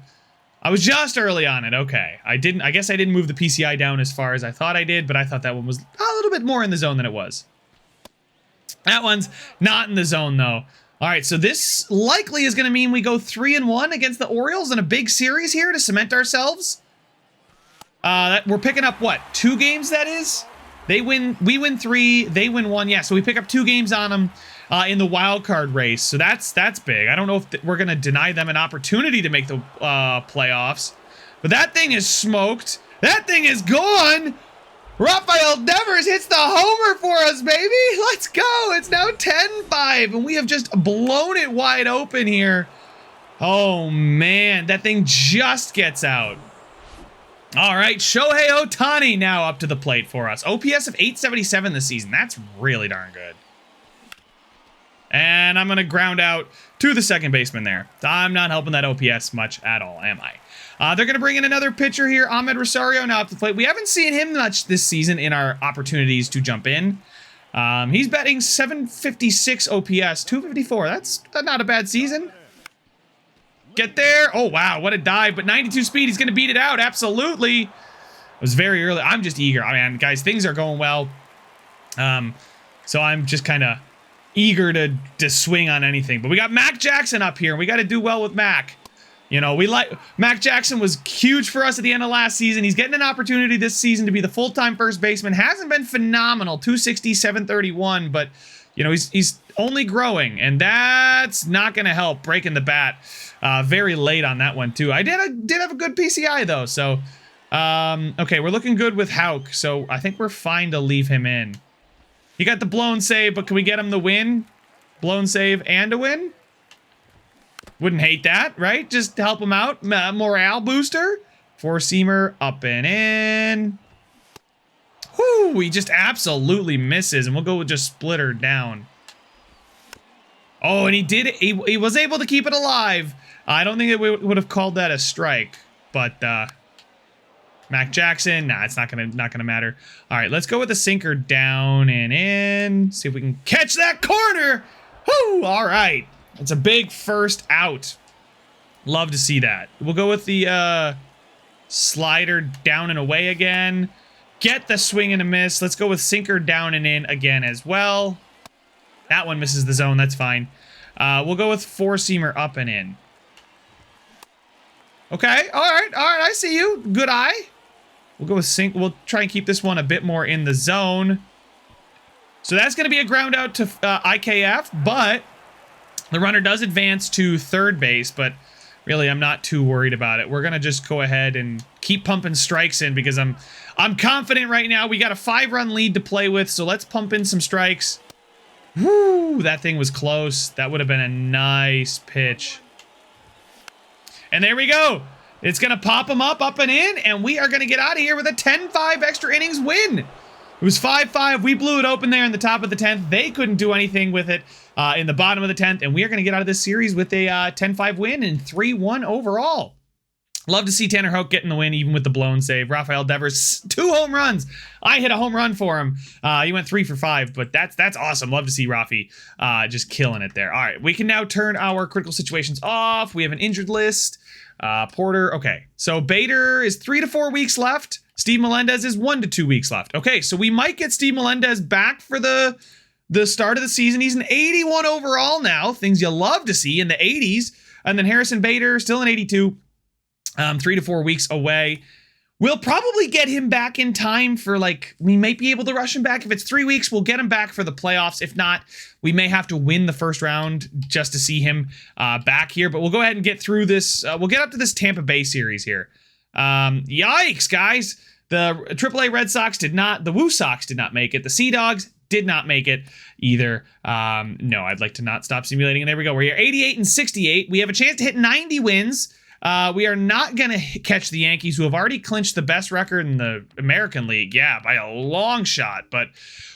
I was just early on it. Okay, I guess I didn't move the PCI down as far as I thought I did, but I thought that one was a little bit more in the zone than it was. That one's not in the zone, though. All right, so this likely is going to mean we go 3-1 against the Orioles in a big series here to cement ourselves. We're picking up, what, 2 games, that is? We win 3, they win 1. Yeah, so we pick up 2 games on them in the wild card race. So that's big. I don't know if we're going to deny them an opportunity to make the playoffs. But that thing is smoked. That thing is gone. Rafael Devers hits the homer for us, baby. Let's go. It's now 10-5, and we have just blown it wide open here. Oh, man. That thing just gets out. All right. Shohei Ohtani now up to the plate for us. OPS of 877 this season. That's really darn good. And I'm going to ground out to the second baseman there. I'm not helping that OPS much at all, am I? They're going to bring in another pitcher here, Ahmed Rosario, now up to the plate. We haven't seen him much this season in our opportunities to jump in. He's batting 756 OPS, 254. That's not a bad season. Get there. Oh, wow, what a dive. But 92 speed, he's going to beat it out. Absolutely. It was very early. I'm just eager. I mean, guys, things are going well. So I'm just kind of eager to swing on anything. But we got Mac Jackson up here, and we got to do well with Mac. You know, Mac Jackson was huge for us at the end of last season. He's getting an opportunity this season to be the full-time first baseman. Hasn't been phenomenal, 260, 731, but, you know, he's only growing, and that's not going to help breaking the bat very late on that one, too. I did have a good PCI, though, so, okay, we're looking good with Houck, so I think we're fine to leave him in. He got the blown save, but can we get him the win? Blown save and a win? Wouldn't hate that, right? Just to help him out. Morale booster. 4-seamer up and in. Whoo, he just absolutely misses, and we'll go with just splitter down. Oh, and he was able to keep it alive. I don't think we would have called that a strike, but Mac Jackson, nah, it's not gonna matter. All right, let's go with the sinker down and in. See if we can catch that corner. Whoo, all right. It's a big first out. Love to see that. We'll go with the slider down and away again. Get the swing and a miss. Let's go with sinker down and in again as well. That one misses the zone. That's fine. We'll go with 4-seamer up and in. Okay. All right. I see you. Good eye. We'll go with sink. We'll try and keep this one a bit more in the zone. So that's going to be a ground out to IKF, but the runner does advance to third base, but really I'm not too worried about it. We're going to just go ahead and keep pumping strikes in because I'm confident right now. We got a 5-run lead to play with, so let's pump in some strikes. Woo, that thing was close. That would have been a nice pitch. And there we go. It's going to pop them up and in, and we are going to get out of here with a 10-5 extra innings win. It was 5-5. We blew it open there in the top of the 10th. They couldn't do anything with it in the bottom of the 10th, and we are going to get out of this series with a 10-5 win and 3-1 overall. Love to see Tanner Houck getting the win, even with the blown save. Rafael Devers, 2 home runs. I hit a home run for him. He went 3 for 5, but that's awesome. Love to see Rafi just killing it there. All right, we can now turn our critical situations off. We have an injured list. Porter, okay. So Bader is 3 to 4 weeks left. Steve Melendez is 1 to 2 weeks left. Okay, so we might get Steve Melendez back for the start of the season. He's an 81 overall now. Things you love to see in the 80s. And then Harrison Bader, still an 82. 3 to 4 weeks away. We'll probably get him back in time for, like, we might be able to rush him back. If it's 3 weeks, we'll get him back for the playoffs. If not, we may have to win the first round just to see him back here. But we'll go ahead and get through this. We'll get up to this Tampa Bay series here. Yikes, guys. The AAA Red Sox did not, the Woo Sox did not make it. The Sea Dogs did not make it either. No, I'd like to not stop simulating. And there we go. We're here 88 and 68. We have a chance to hit 90 wins. We are not going to catch the Yankees, who have already clinched the best record in the American League. Yeah, by a long shot. But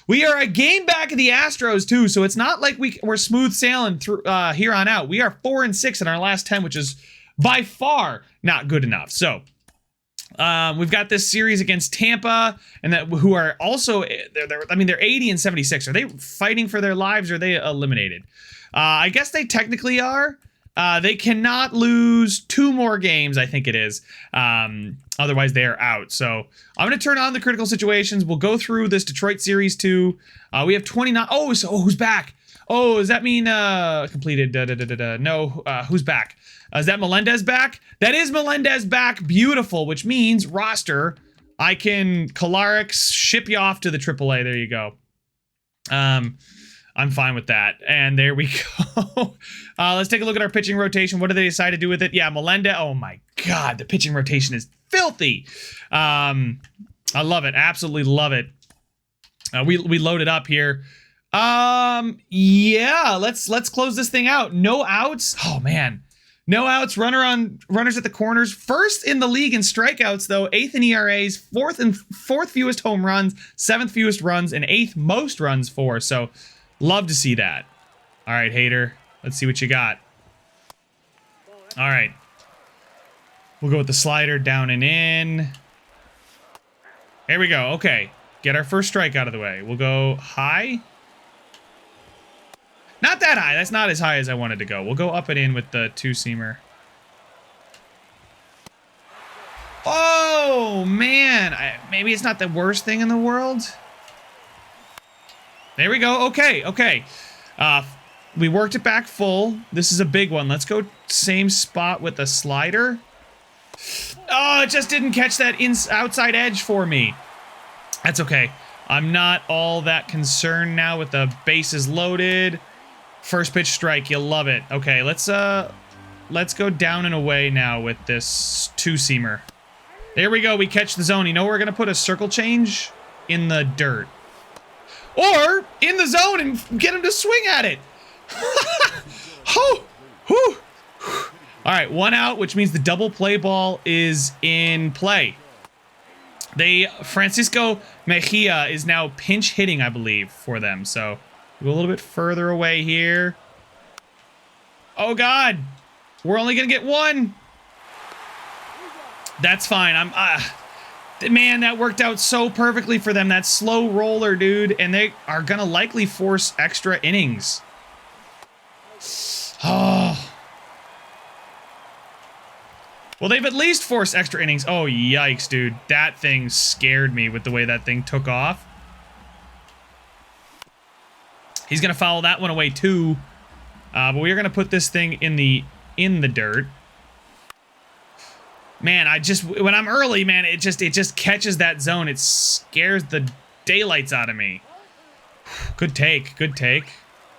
we are a game back of the Astros, too. So it's not like we're smooth sailing through here on out. We are 4 and 6 in our last 10, which is by far not good enough. So we've got this series against Tampa, and who are also, they're 80 and 76. Are they fighting for their lives, or are they eliminated? I guess they technically are. They cannot lose 2 more games, I think it is. Otherwise, they are out. So I'm going to turn on the critical situations. We'll go through this Detroit series too. We have 29. Oh, who's back? Oh, does that mean completed? No, who's back? Is that Melendez back? That is Melendez back. Beautiful, which means roster. I can Kolarix ship you off to the AAA. There you go. I'm fine with that. And there we go. Let's take a look at our pitching rotation. What do they decide to do with it? Yeah, Melendez. Oh my God, the pitching rotation is filthy. I love it. Absolutely love it. We loaded up here. Yeah, let's close this thing out. No outs. Oh man. No outs, runners at the corners. First in the league in strikeouts, though. 8th in ERAs, fourth fewest home runs, 7th fewest runs, and 8th most runs for. So love to see that. All right, Hater. Let's see what you got. All right. We'll go with the slider down and in. Here we go. Okay. Get our first strike out of the way. We'll go high. Not that high. That's not as high as I wanted to go. We'll go up and in with the 2-seamer. Oh, man. Maybe it's not the worst thing in the world. There we go. Okay. We worked it back full. This is a big one. Let's go same spot with the slider. Oh, it just didn't catch that outside edge for me. That's okay. I'm not all that concerned now with the bases loaded. First pitch strike. You'll love it. Okay, let's go down and away now with this 2-seamer. There we go. We catch the zone. You know, we're going to put a circle change in the dirt. Or in the zone and get him to swing at it. Oh, whew. All right, 1 out, which means the double play ball is in play. Francisco Mejia is now pinch hitting, I believe, for them. So go a little bit further away here. Oh, God. We're only going to get 1. That's fine. Man, that worked out so perfectly for them. That slow roller, dude. And they are going to likely force extra innings. Oh. Well, they've at least forced extra innings. Oh, yikes, dude. That thing scared me with the way that thing took off. He's going to foul that one away, too. But we're going to put this thing in the dirt. Man, when I'm early, man, it just catches that zone. It scares the daylights out of me. Good take.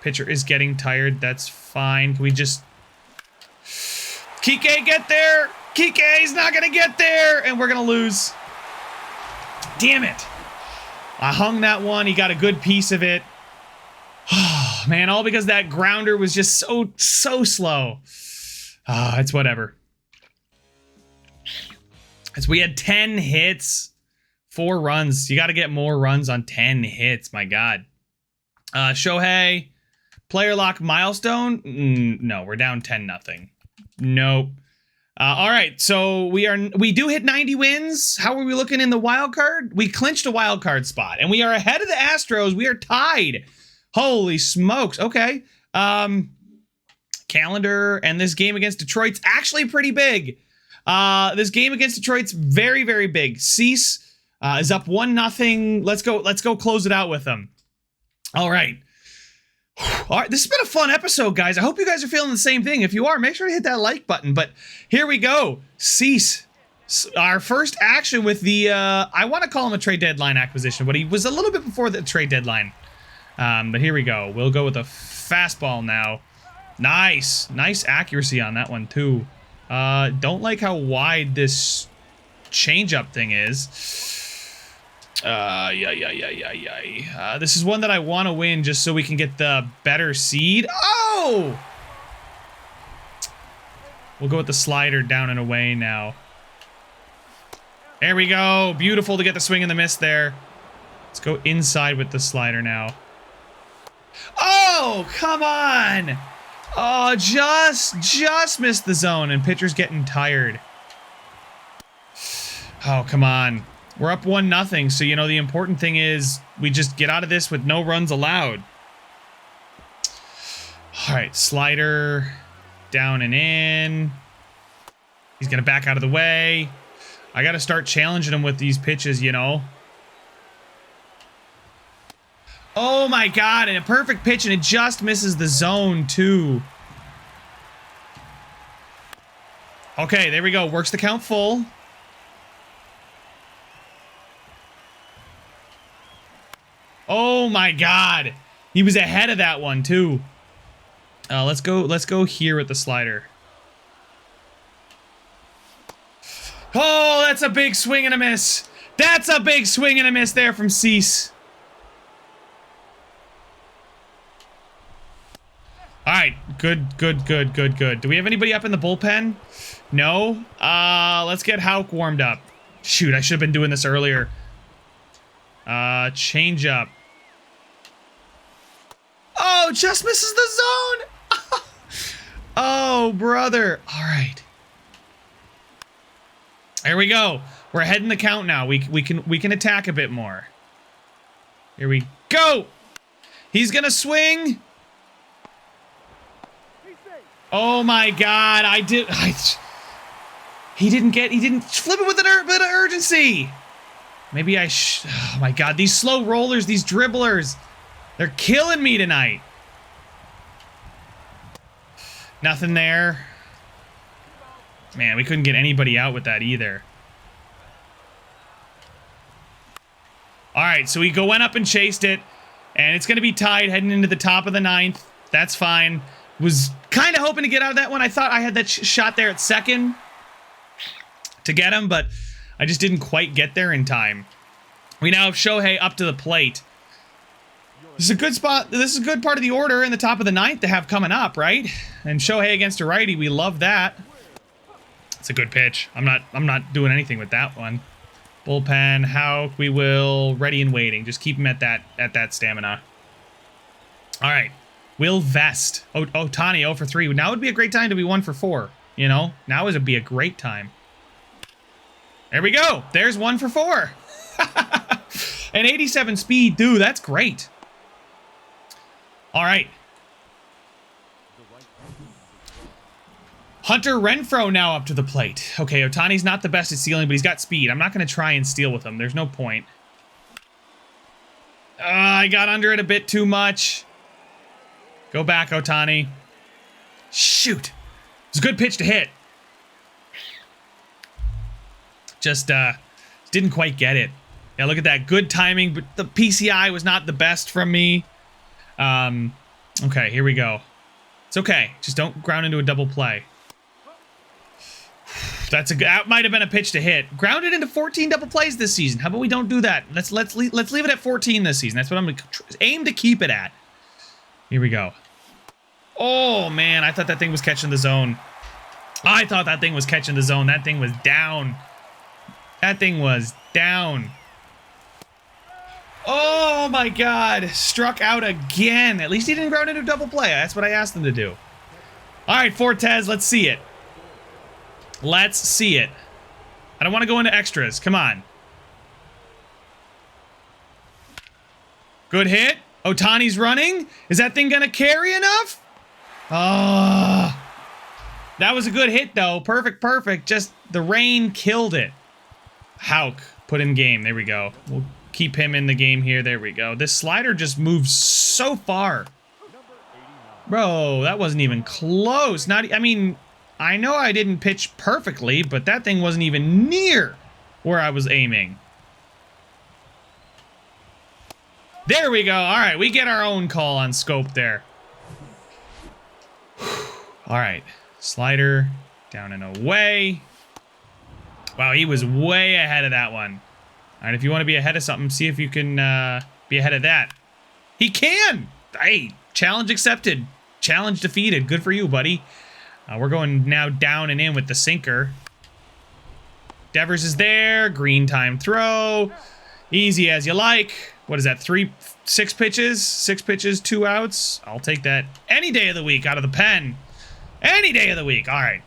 Pitcher is getting tired. That's fine. Can we just... Kike, get there! Kike's not going to get there! And we're going to lose. Damn it. I hung that one. He got a good piece of it. man, all because that grounder was just so slow. It's whatever. As we had 10 hits, 4 runs. You got to get more runs on 10 hits. My God. Shohei, player lock milestone. No, we're down 10-0. Nope. All right, so we do hit 90 wins. How are we looking in the wild card? We clinched a wild card spot, and we are ahead of the Astros. We are tied. Holy smokes. Okay. Calendar, and this game against Detroit's actually pretty big. This game against Detroit's very, very big. Cease is up 1-0. Let's go close it out with them. All right. All right, this has been a fun episode, guys. I hope you guys are feeling the same thing. If you are, make sure to hit that like button. But here we go. Cease. Our first action with the, I want to call him a trade deadline acquisition, but he was a little bit before the trade deadline. But here we go. We'll go with a fastball now. Nice. Nice accuracy on that one, too. Don't like how wide this changeup thing is. This is one that I want to win just so we can get the better seed. Oh! We'll go with the slider down and away now. There we go. Beautiful to get the swing and the miss there. Let's go inside with the slider now. Oh, come on! Oh, just missed the zone, and pitcher's getting tired. Oh, come on. We're up 1-0, so, you know, the important thing is we just get out of this with no runs allowed. All right, slider down and in. He's going to back out of the way. I got to start challenging him with these pitches, you know. Oh, my God, and a perfect pitch, and it just misses the zone, too. Okay, there we go. Works the count full. Oh my God, he was ahead of that one too. Let's go here with the slider. Oh, that's a big swing and a miss. That's a big swing and a miss there from Cease. All right, good. Do we have anybody up in the bullpen? No. Let's get Houck warmed up. Shoot, I should have been doing this earlier. Change up. Oh, just misses the zone. Oh, brother. All right. There we go. We're ahead in the count now. We can attack a bit more. Here we go. He's gonna swing. Oh my God! He didn't flip it with a bit of urgency. Maybe oh my God, these slow rollers, these dribblers, they're killing me tonight. Nothing there. Man, we couldn't get anybody out with that either. All right, so we went up and chased it, and it's going to be tied heading into the top of the 9th. That's fine. Was kind of hoping to get out of that one. I thought I had that shot there at second to get him, but I just didn't quite get there in time. We now have Shohei up to the plate. This is a good spot. This is a good part of the order in the top of the 9th to have coming up, right? And Shohei against a righty, we love that. It's a good pitch. I'm not doing anything with that one. Bullpen, Houck, we will ready and waiting. Just keep him at that stamina. All right. Will Vest. Ohtani 0 for 3. Now would be a great time to be 1 for 4. You know? Now would be a great time. There we go. There's 1 for 4. An 87 speed. Dude, that's great. All right. Hunter Renfroe now up to the plate. Okay, Ohtani's not the best at stealing, but he's got speed. I'm not going to try and steal with him. There's no point. I got under it a bit too much. Go back, Ohtani. Shoot. It's a good pitch to hit. Just didn't quite get it. Yeah, look at that. Good timing, but the PCI was not the best from me. Okay, here we go. It's okay. Just don't ground into a double play. That might have been a pitch to hit. Grounded into 14 double plays this season. How about we don't do that? Let's leave it at 14 this season. That's what I'm going to aim to keep it at. Here we go. Oh, man. I thought that thing was catching the zone. I thought that thing was catching the zone. That thing was down. That thing was down. Oh, my God. Struck out again. At least he didn't ground into double play. That's what I asked him to do. All right, Fortes, let's see it. Let's see it. I don't want to go into extras. Come on. Good hit. Ohtani's running. Is that thing going to carry enough? Oh. That was a good hit, though. Perfect, perfect. Just the rain killed it. Hauk put in game. There we go. We'll keep him in the game here. There we go. This slider just moves so far. Bro, that wasn't even close. I mean, I know I didn't pitch perfectly, but that thing wasn't even near where I was aiming. There we go. All right, we get our own call on scope there. All right, slider down and away. Wow, he was way ahead of that one. All right, if you want to be ahead of something, see if you can be ahead of that. He can! Hey, challenge accepted. Challenge defeated. Good for you, buddy. We're going now down and in with the sinker. Devers is there. Green time throw. Easy as you like. What is that? 6 pitches? 6 pitches, 2 outs. I'll take that any day of the week out of the pen. Any day of the week. All right.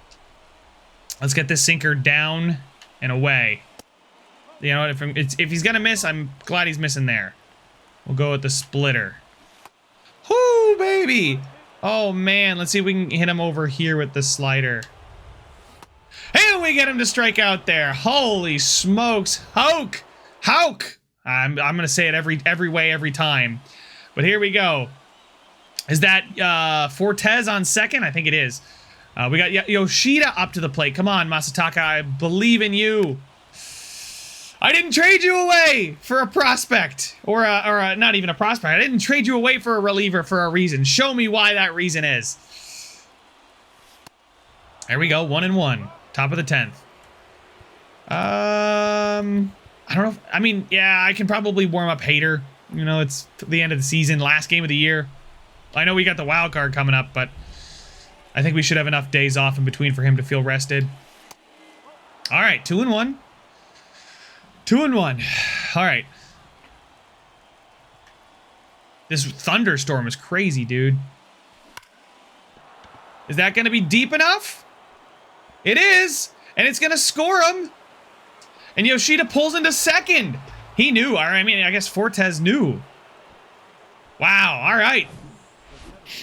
Let's get this sinker down and away. You know what? If he's going to miss, I'm glad he's missing there. We'll go with the splitter. Whoo, baby. Oh, man. Let's see if we can hit him over here with the slider. And we get him to strike out there. Holy smokes. Hauk. Hauk. I'm going to say it every way, every time. But here we go. Is that Fortes on second? I think it is. We got Yoshida up to the plate. Come on, Masataka. I believe in you. I didn't trade you away for a prospect. Or not even a prospect. I didn't trade you away for a reliever for a reason. Show me why that reason is. There we go. 1-1. Top of the 10th. I don't know. I mean, yeah, I can probably warm up Hader. You know, it's the end of the season, last game of the year. I know we got the wild card coming up, but I think we should have enough days off in between for him to feel rested. All right, 2-1. 2-1. All right. This thunderstorm is crazy, dude. Is that going to be deep enough? It is, and it's going to score him. And Yoshida pulls into second. He knew. I mean, I guess Fortes knew. Wow. All right.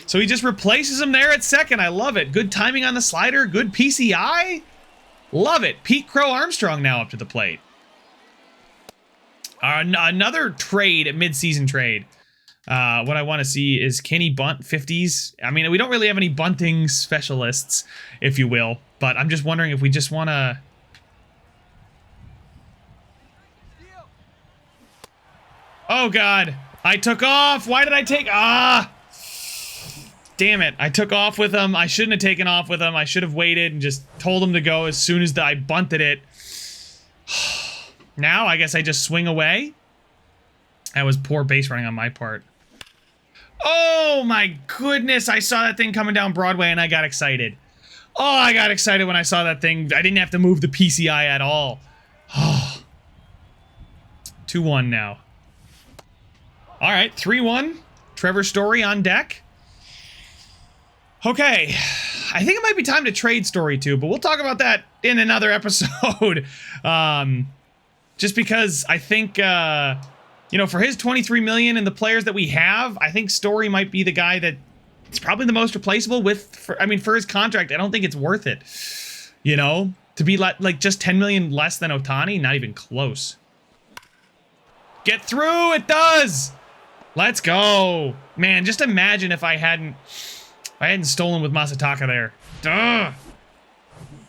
So he just replaces him there at second. I love it. Good timing on the slider. Good PCI. Love it. Pete Crow Armstrong now up to the plate. Another trade, mid-season trade. What I want to see is, can he bunt 50s? I mean, we don't really have any bunting specialists, if you will. But I'm just wondering if we just want to... Oh, God. I took off. Why did I take... Damn it. I took off with him. I shouldn't have taken off with him. I should have waited and just told him to go as soon as I bunted it. Now, I guess I just swing away. That was poor base running on my part. Oh, my goodness. I saw that thing coming down Broadway, and I got excited. Oh, I got excited when I saw that thing. I didn't have to move the PCI at all. 2-1 now. All right, 3-1. Trevor Story on deck. Okay, I think it might be time to trade Story too, but we'll talk about that in another episode. Just because I think, you know, for his $23 million and the players that we have, I think Story might be the guy that it's probably the most replaceable with. I mean, for his contract, I don't think it's worth it. You know, to be like just $10 million less than Ohtani, not even close. Get through, it does. Let's go. Man, just imagine if I hadn't stolen with Masataka there. Duh.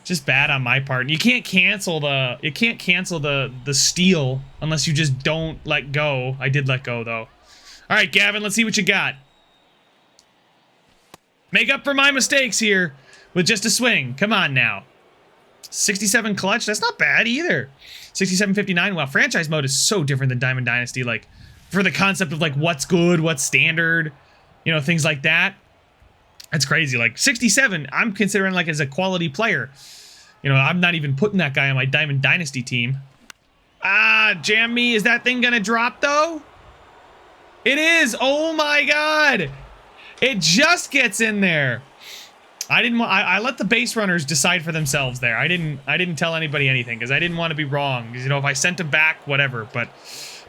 Just bad on my part. And you can't cancel the steal unless you just don't let go. I did let go though. All right, Gavin, let's see what you got. Make up for my mistakes here with just a swing. Come on now. 67 clutch. That's not bad either. 67.59. Wow, franchise mode is so different than Diamond Dynasty. Like, for the concept of like what's good, what's standard. you know, things like that. That's crazy. Like 67, I'm considering like as a quality player. You know, I'm not even putting that guy on my Diamond Dynasty team. Ah, jam me. Is that thing gonna drop though? It is. Oh my God. It just gets in there. I let the base runners decide for themselves there. I didn't tell anybody anything because I didn't want to be wrong. Because, you know, if I sent them back, whatever. But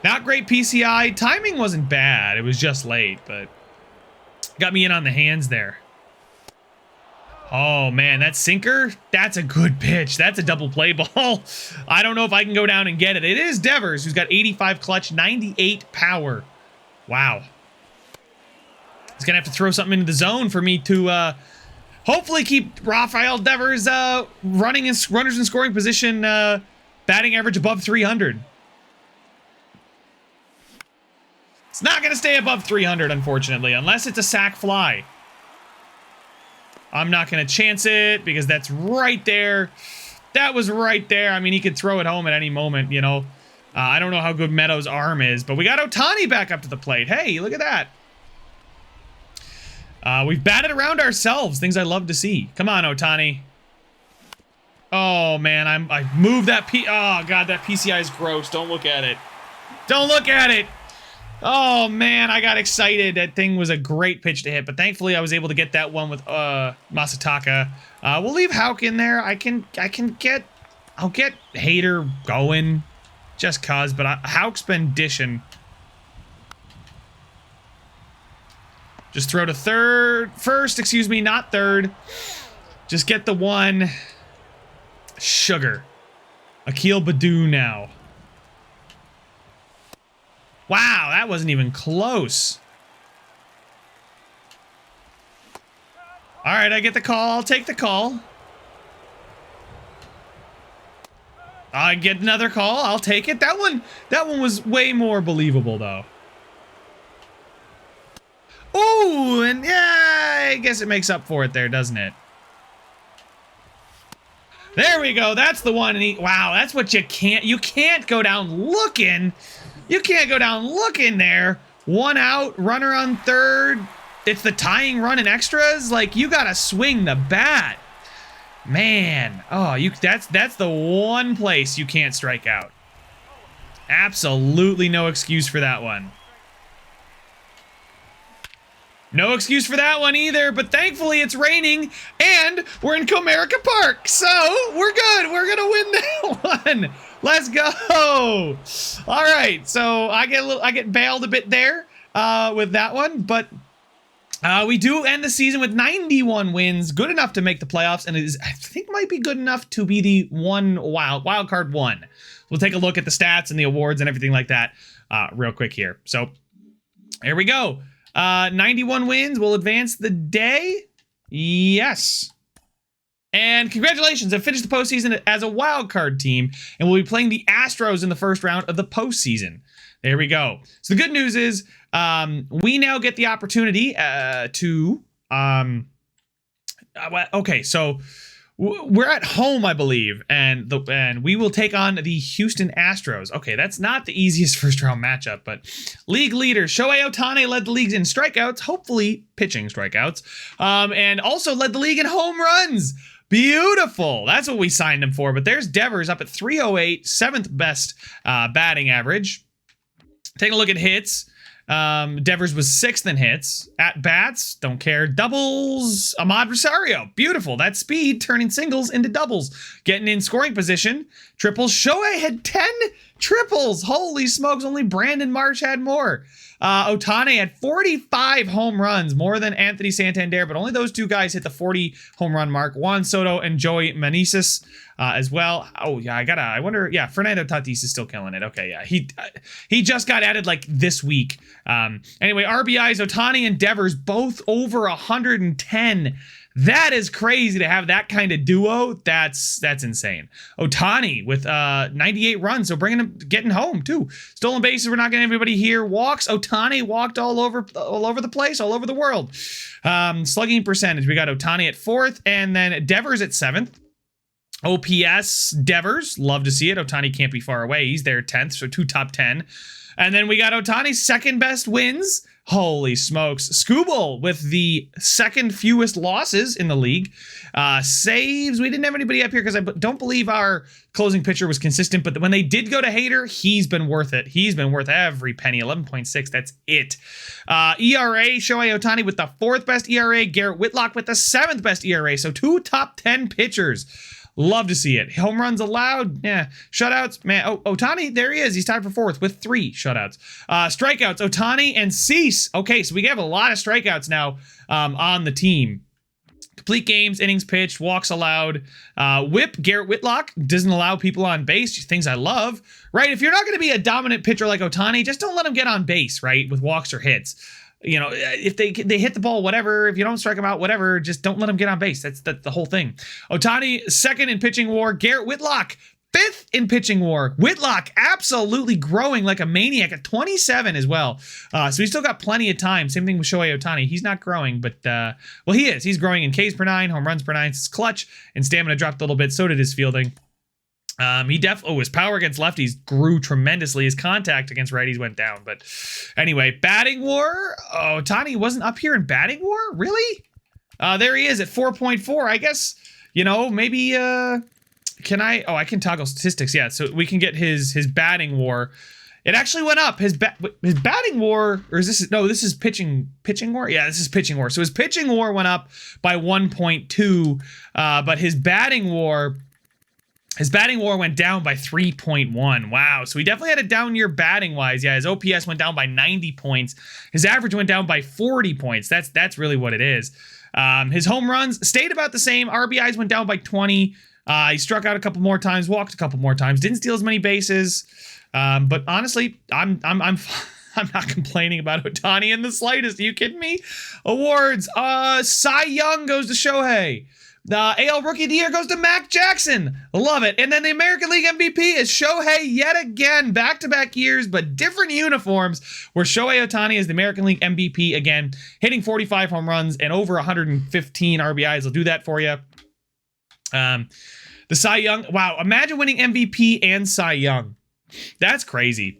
not great PCI. Timing wasn't bad. It was just late, but got me in on the hands there. Oh man, that sinker, that's a good pitch. That's a double play ball. I don't know if I can go down and get it. It is Devers, who's got 85 clutch, 98 power. Wow. He's gonna have to throw something into the zone for me to hopefully keep Rafael Devers runners in scoring position, batting average above 300. It's not going to stay above 300, unfortunately, unless it's a sac fly. I'm not going to chance it because that's right there. That was right there. I mean, he could throw it home at any moment, you know. I don't know how good Meadows' arm is, but we got Ohtani back up to the plate. Hey, look at that. We've batted around ourselves. Things I love to see. Come on, Ohtani. Oh, man. I moved that Oh, God, that PCI is gross. Don't look at it. Don't look at it. Oh, man. I got excited. That thing was a great pitch to hit, but thankfully I was able to get that one with Masataka. We'll leave Houck in there. I'll get Hader going just cause, but Houck's been dishing. Just throw to first, excuse me, not third. Just get the one. Sugar. Akil Baddoo now. Wow, that wasn't even close. All right, I get the call. I'll take the call. I get another call. I'll take it. That one was way more believable, though. Ooh, and yeah, I guess it makes up for it there, doesn't it? There we go. That's the one. And wow, that's what you can't go down looking. You can't go down looking there. One out, runner on third. It's the tying run in extras. Like, you gotta swing the bat. Man, oh, that's the one place you can't strike out. Absolutely no excuse for that one. No excuse for that one either, but thankfully it's raining and we're in Comerica Park, so we're good. We're gonna win that one. Let's go. All right, so I get bailed a bit there with that one, but we do end the season with 91 wins, good enough to make the playoffs, and it is, I think, might be good enough to be the wild card one. We'll take a look at the stats and the awards and everything like that real quick here. So here we go. 91 wins will advance the day. Yes. And congratulations, have finished the postseason as a wild card team, and we'll be playing the Astros in the first round of the postseason. There we go. So the good news is we now get the opportunity to okay, so we're at home, I believe, and we will take on the Houston Astros. Okay, that's not the easiest first round matchup, but league leader Shohei Ohtani led the league in strikeouts, hopefully pitching strikeouts, and also led the league in home runs. Beautiful. That's what we signed him for. But there's Devers up at 308, seventh best batting average. Taking a look at hits. Devers was sixth in hits. At bats, don't care. Doubles, Ahmad Rosario. Beautiful. That speed, turning singles into doubles. Getting in scoring position. Triples. Shohei had 10 triples. Holy smokes. Only Brandon Marsh had more. Ohtani had 45 home runs, more than Anthony Santander, but only those two guys hit the 40 home run mark. Juan Soto and Joey Meneses as well. Oh yeah, I wonder. Yeah, Fernando Tatis is still killing it. Okay, yeah, he just got added like this week. Anyway, RBIs, Ohtani and Devers both over 110. That is crazy to have that kind of duo. That's insane. Ohtani with 98 runs, so getting home too. Stolen bases, we're not getting everybody here. Walks, Ohtani walked all over the place, all over the world. Slugging percentage, we got Ohtani at 4th, and then Devers at 7th. OPS, Devers, love to see it. Ohtani can't be far away. He's there 10th, so 2 top 10. And then we got Ohtani's second best wins. Holy smokes. Skubal with the second fewest losses in the league. Saves, we didn't have anybody up here because I don't believe our closing pitcher was consistent, but when they did go to Hader, he's been worth it. He's been worth every penny. 11.6, that's it. ERA, Shohei Ohtani with the 4th best ERA, Garrett Whitlock with the 7th best ERA, so 2 top 10 pitchers. Love to see it. Home runs allowed. Yeah. Shutouts. Man, Ohtani, there he is. He's tied for 4th with 3 shutouts. Strikeouts, Ohtani and Cease. Okay, so we have a lot of strikeouts now on the team. Complete games, innings pitched, walks allowed. Whip, Garrett Whitlock doesn't allow people on base. Things I love, right? If you're not going to be a dominant pitcher like Ohtani, just don't let him get on base, right? With walks or hits. You know, if they hit the ball, whatever, if you don't strike them out, whatever, just don't let them get on base. That's the whole thing. Ohtani, 2nd in pitching WAR. Garrett Whitlock, 5th in pitching WAR. Whitlock absolutely growing like a maniac at 27 as well. So he's still got plenty of time. Same thing with Shohei Ohtani. He's not growing, but, well, he is. He's growing in Ks per 9, home runs per 9. His clutch and stamina dropped a little bit. So did his fielding. His power against lefties grew tremendously. His contact against righties went down. But anyway, batting WAR. Oh, Ohtani wasn't up here in batting WAR? Really? There he is at 4.4. I guess, you know, maybe, can I? Oh, I can toggle statistics. Yeah, so we can get his batting WAR. It actually went up. His batting WAR, or is this? No, this is pitching WAR. Yeah, this is pitching WAR. So his pitching WAR went up by 1.2, but his batting WAR went down by 3.1. Wow. So he definitely had a down year batting wise. Yeah, his OPS went down by 90 points. His average went down by 40 points. That's really what it is. His home runs stayed about the same. RBIs went down by 20. He struck out a couple more times, walked a couple more times, didn't steal as many bases. But honestly, I'm not complaining about Ohtani in the slightest. Are you kidding me? Awards. Cy Young goes to Shohei. The AL Rookie of the Year goes to Mac Jackson. Love it. And then the American League MVP is Shohei yet again. Back-to-back years, but different uniforms, where Shohei Ohtani is the American League MVP again, hitting 45 home runs and over 115 RBIs. I'll do that for you. The Cy Young. Wow, imagine winning MVP and Cy Young. That's crazy.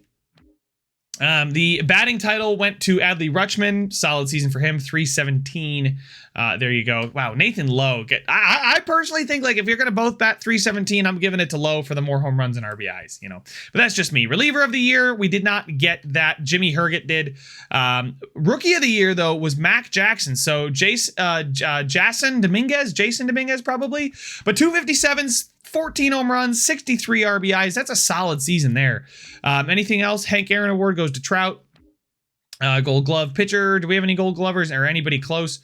The batting title went to Adley Rutschman. Solid season for him, 317. There you go. Wow, Nathan Lowe. I personally think, like, if you're going to both bat 317, I'm giving it to Lowe for the more home runs and RBIs, you know. But that's just me. Reliever of the year, we did not get that. Jimmy Herget did. Rookie of the year, though, was Mac Jackson. So Jason Dominguez probably. But 257s, 14 home runs, 63 RBIs. That's a solid season there. Anything else? Hank Aaron Award goes to Trout. Gold Glove pitcher. Do we have any Gold Glovers or anybody close?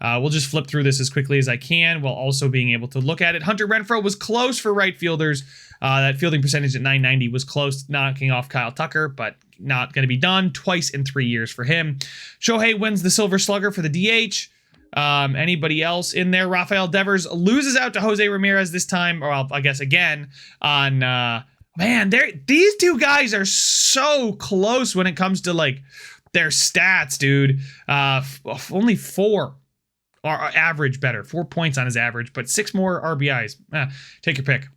We'll just flip through this as quickly as I can while also being able to look at it. Hunter Renfroe was close for right fielders. That fielding percentage at 990 was close, knocking off Kyle Tucker, but not going to be done. Twice in 3 years for him. Shohei wins the Silver Slugger for the DH. Anybody else in there? Rafael Devers loses out to Jose Ramirez this time, or well, I guess again on, man, these two guys are so close when it comes to like their stats, dude. Only 4 are average better, 4 points on his average, but 6 more RBIs. Take your pick.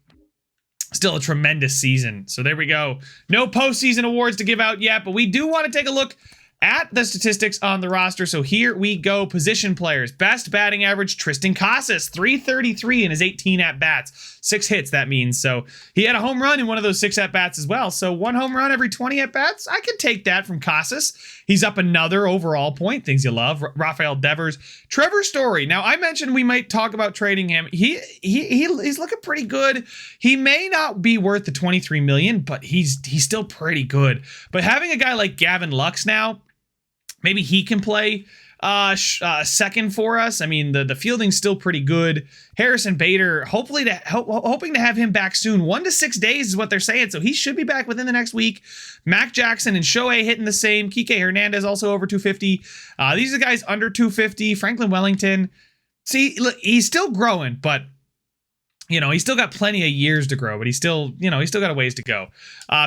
Still a tremendous season. So there we go. No postseason awards to give out yet, but we do want to take a look at the statistics on the roster. So here we go. Position players. Best batting average, Tristan Casas, 333 in his 18 at-bats. 6 hits, that means. So he had a home run in one of those 6 at-bats as well. So 1 home run every 20 at-bats. I can take that from Casas. He's up another overall point. Things you love. Rafael Devers. Trevor Story. Now, I mentioned we might talk about trading him. He's looking pretty good. He may not be worth the $23 million, but he's still pretty good. But having a guy like Gavin Lux now, maybe he can play second for us. I mean, the fielding's still pretty good. Harrison Bader, hoping to have him back soon. 1 to 6 days is what they're saying, so he should be back within the next week. Mac Jackson and Shohei hitting the same. Kike Hernandez also over 250. These are guys under 250. Franklin Wellington. See, look, he's still growing, but you know, he's still got plenty of years to grow, but he's still got a ways to go.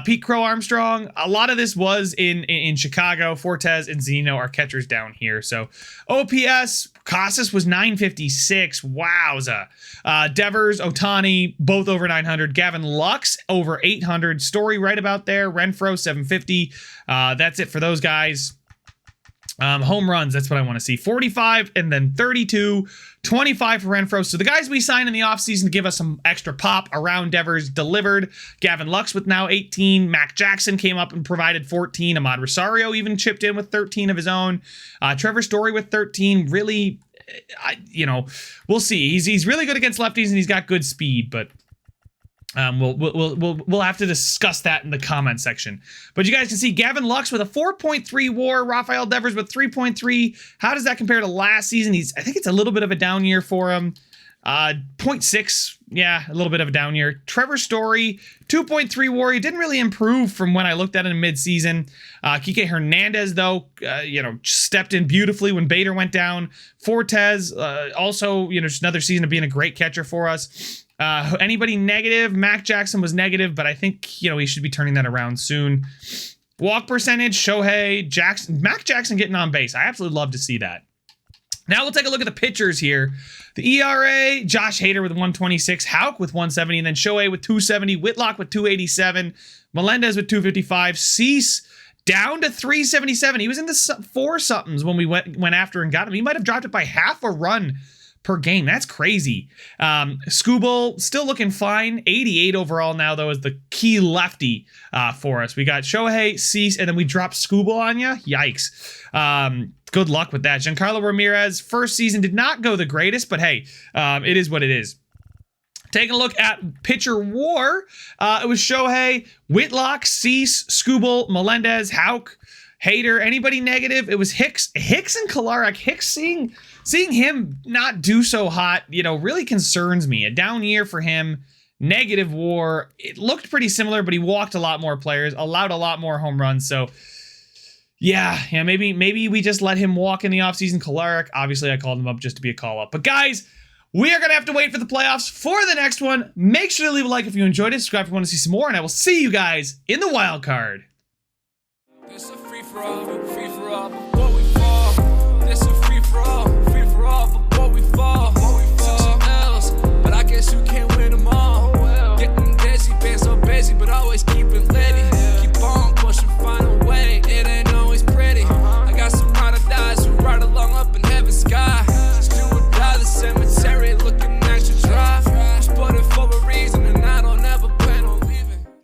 Pete Crow Armstrong, a lot of this was in Chicago. Fortes and Zeno are catchers down here. So OPS, Casas was 956. Wowza. Devers, Ohtani, both over 900. Gavin Lux, over 800. Story right about there. Renfroe, 750. That's it for those guys. Home runs, that's what I want to see. 45 and then 32, 25 for Renfroe. So the guys we signed in the offseason to give us some extra pop around Devers delivered. Gavin Lux with now 18. Mac Jackson came up and provided 14. Ahmad Rosario even chipped in with 13 of his own. Trevor Story with 13. Really, we'll see. He's really good against lefties and he's got good speed, but we'll have to discuss that in the comment section. But you guys can see Gavin Lux with a 4.3 WAR, Rafael Devers with 3.3. How does that compare to last season? I think it's a little bit of a down year for him. 0.6, yeah, a little bit of a down year. Trevor Story, 2.3 WAR. He didn't really improve from when I looked at it in midseason. Kike Hernandez, though, stepped in beautifully when Bader went down. Fortes, also, just another season of being a great catcher for us. Anybody negative? Mac Jackson was negative, but I think, he should be turning that around soon. Walk percentage, Shohei, Jackson, Mac Jackson getting on base. I absolutely love to see that. Now we'll take a look at the pitchers here. The ERA, Josh Hader with 126, Houck with 170, and then Shohei with 270, Whitlock with 287, Melendez with 255, Cease down to 377. He was in the 4-somethings when we went after and got him. He might have dropped it by half a run per game. That's crazy. Skubal still looking fine. 88 overall now, though, is the key lefty for us. We got Shohei, Cease, and then we dropped Skubal on you. Yikes. Good luck with that. Giancarlo Ramirez, first season did not go the greatest, but hey, it is what it is. Taking a look at pitcher WAR, it was Shohei, Whitlock, Cease, Skubal, Melendez, Houck, Hader. Anybody negative? It was Hicks and Kolarek. Hicks, seeing him not do so hot, really concerns me. A down year for him. Negative WAR. It looked pretty similar, but he walked a lot more players, allowed a lot more home runs. So yeah, maybe we just let him walk in the offseason. Kolarek, obviously I called him up just to be a call up. But guys, we are going to have to wait for the playoffs for the next one. Make sure to leave a like if you enjoyed it. Subscribe if you want to see some more, and I will see you guys in the wild card. It's a free for all before we fall. It's a free for all before we fall. Took some L's, but I guess you can't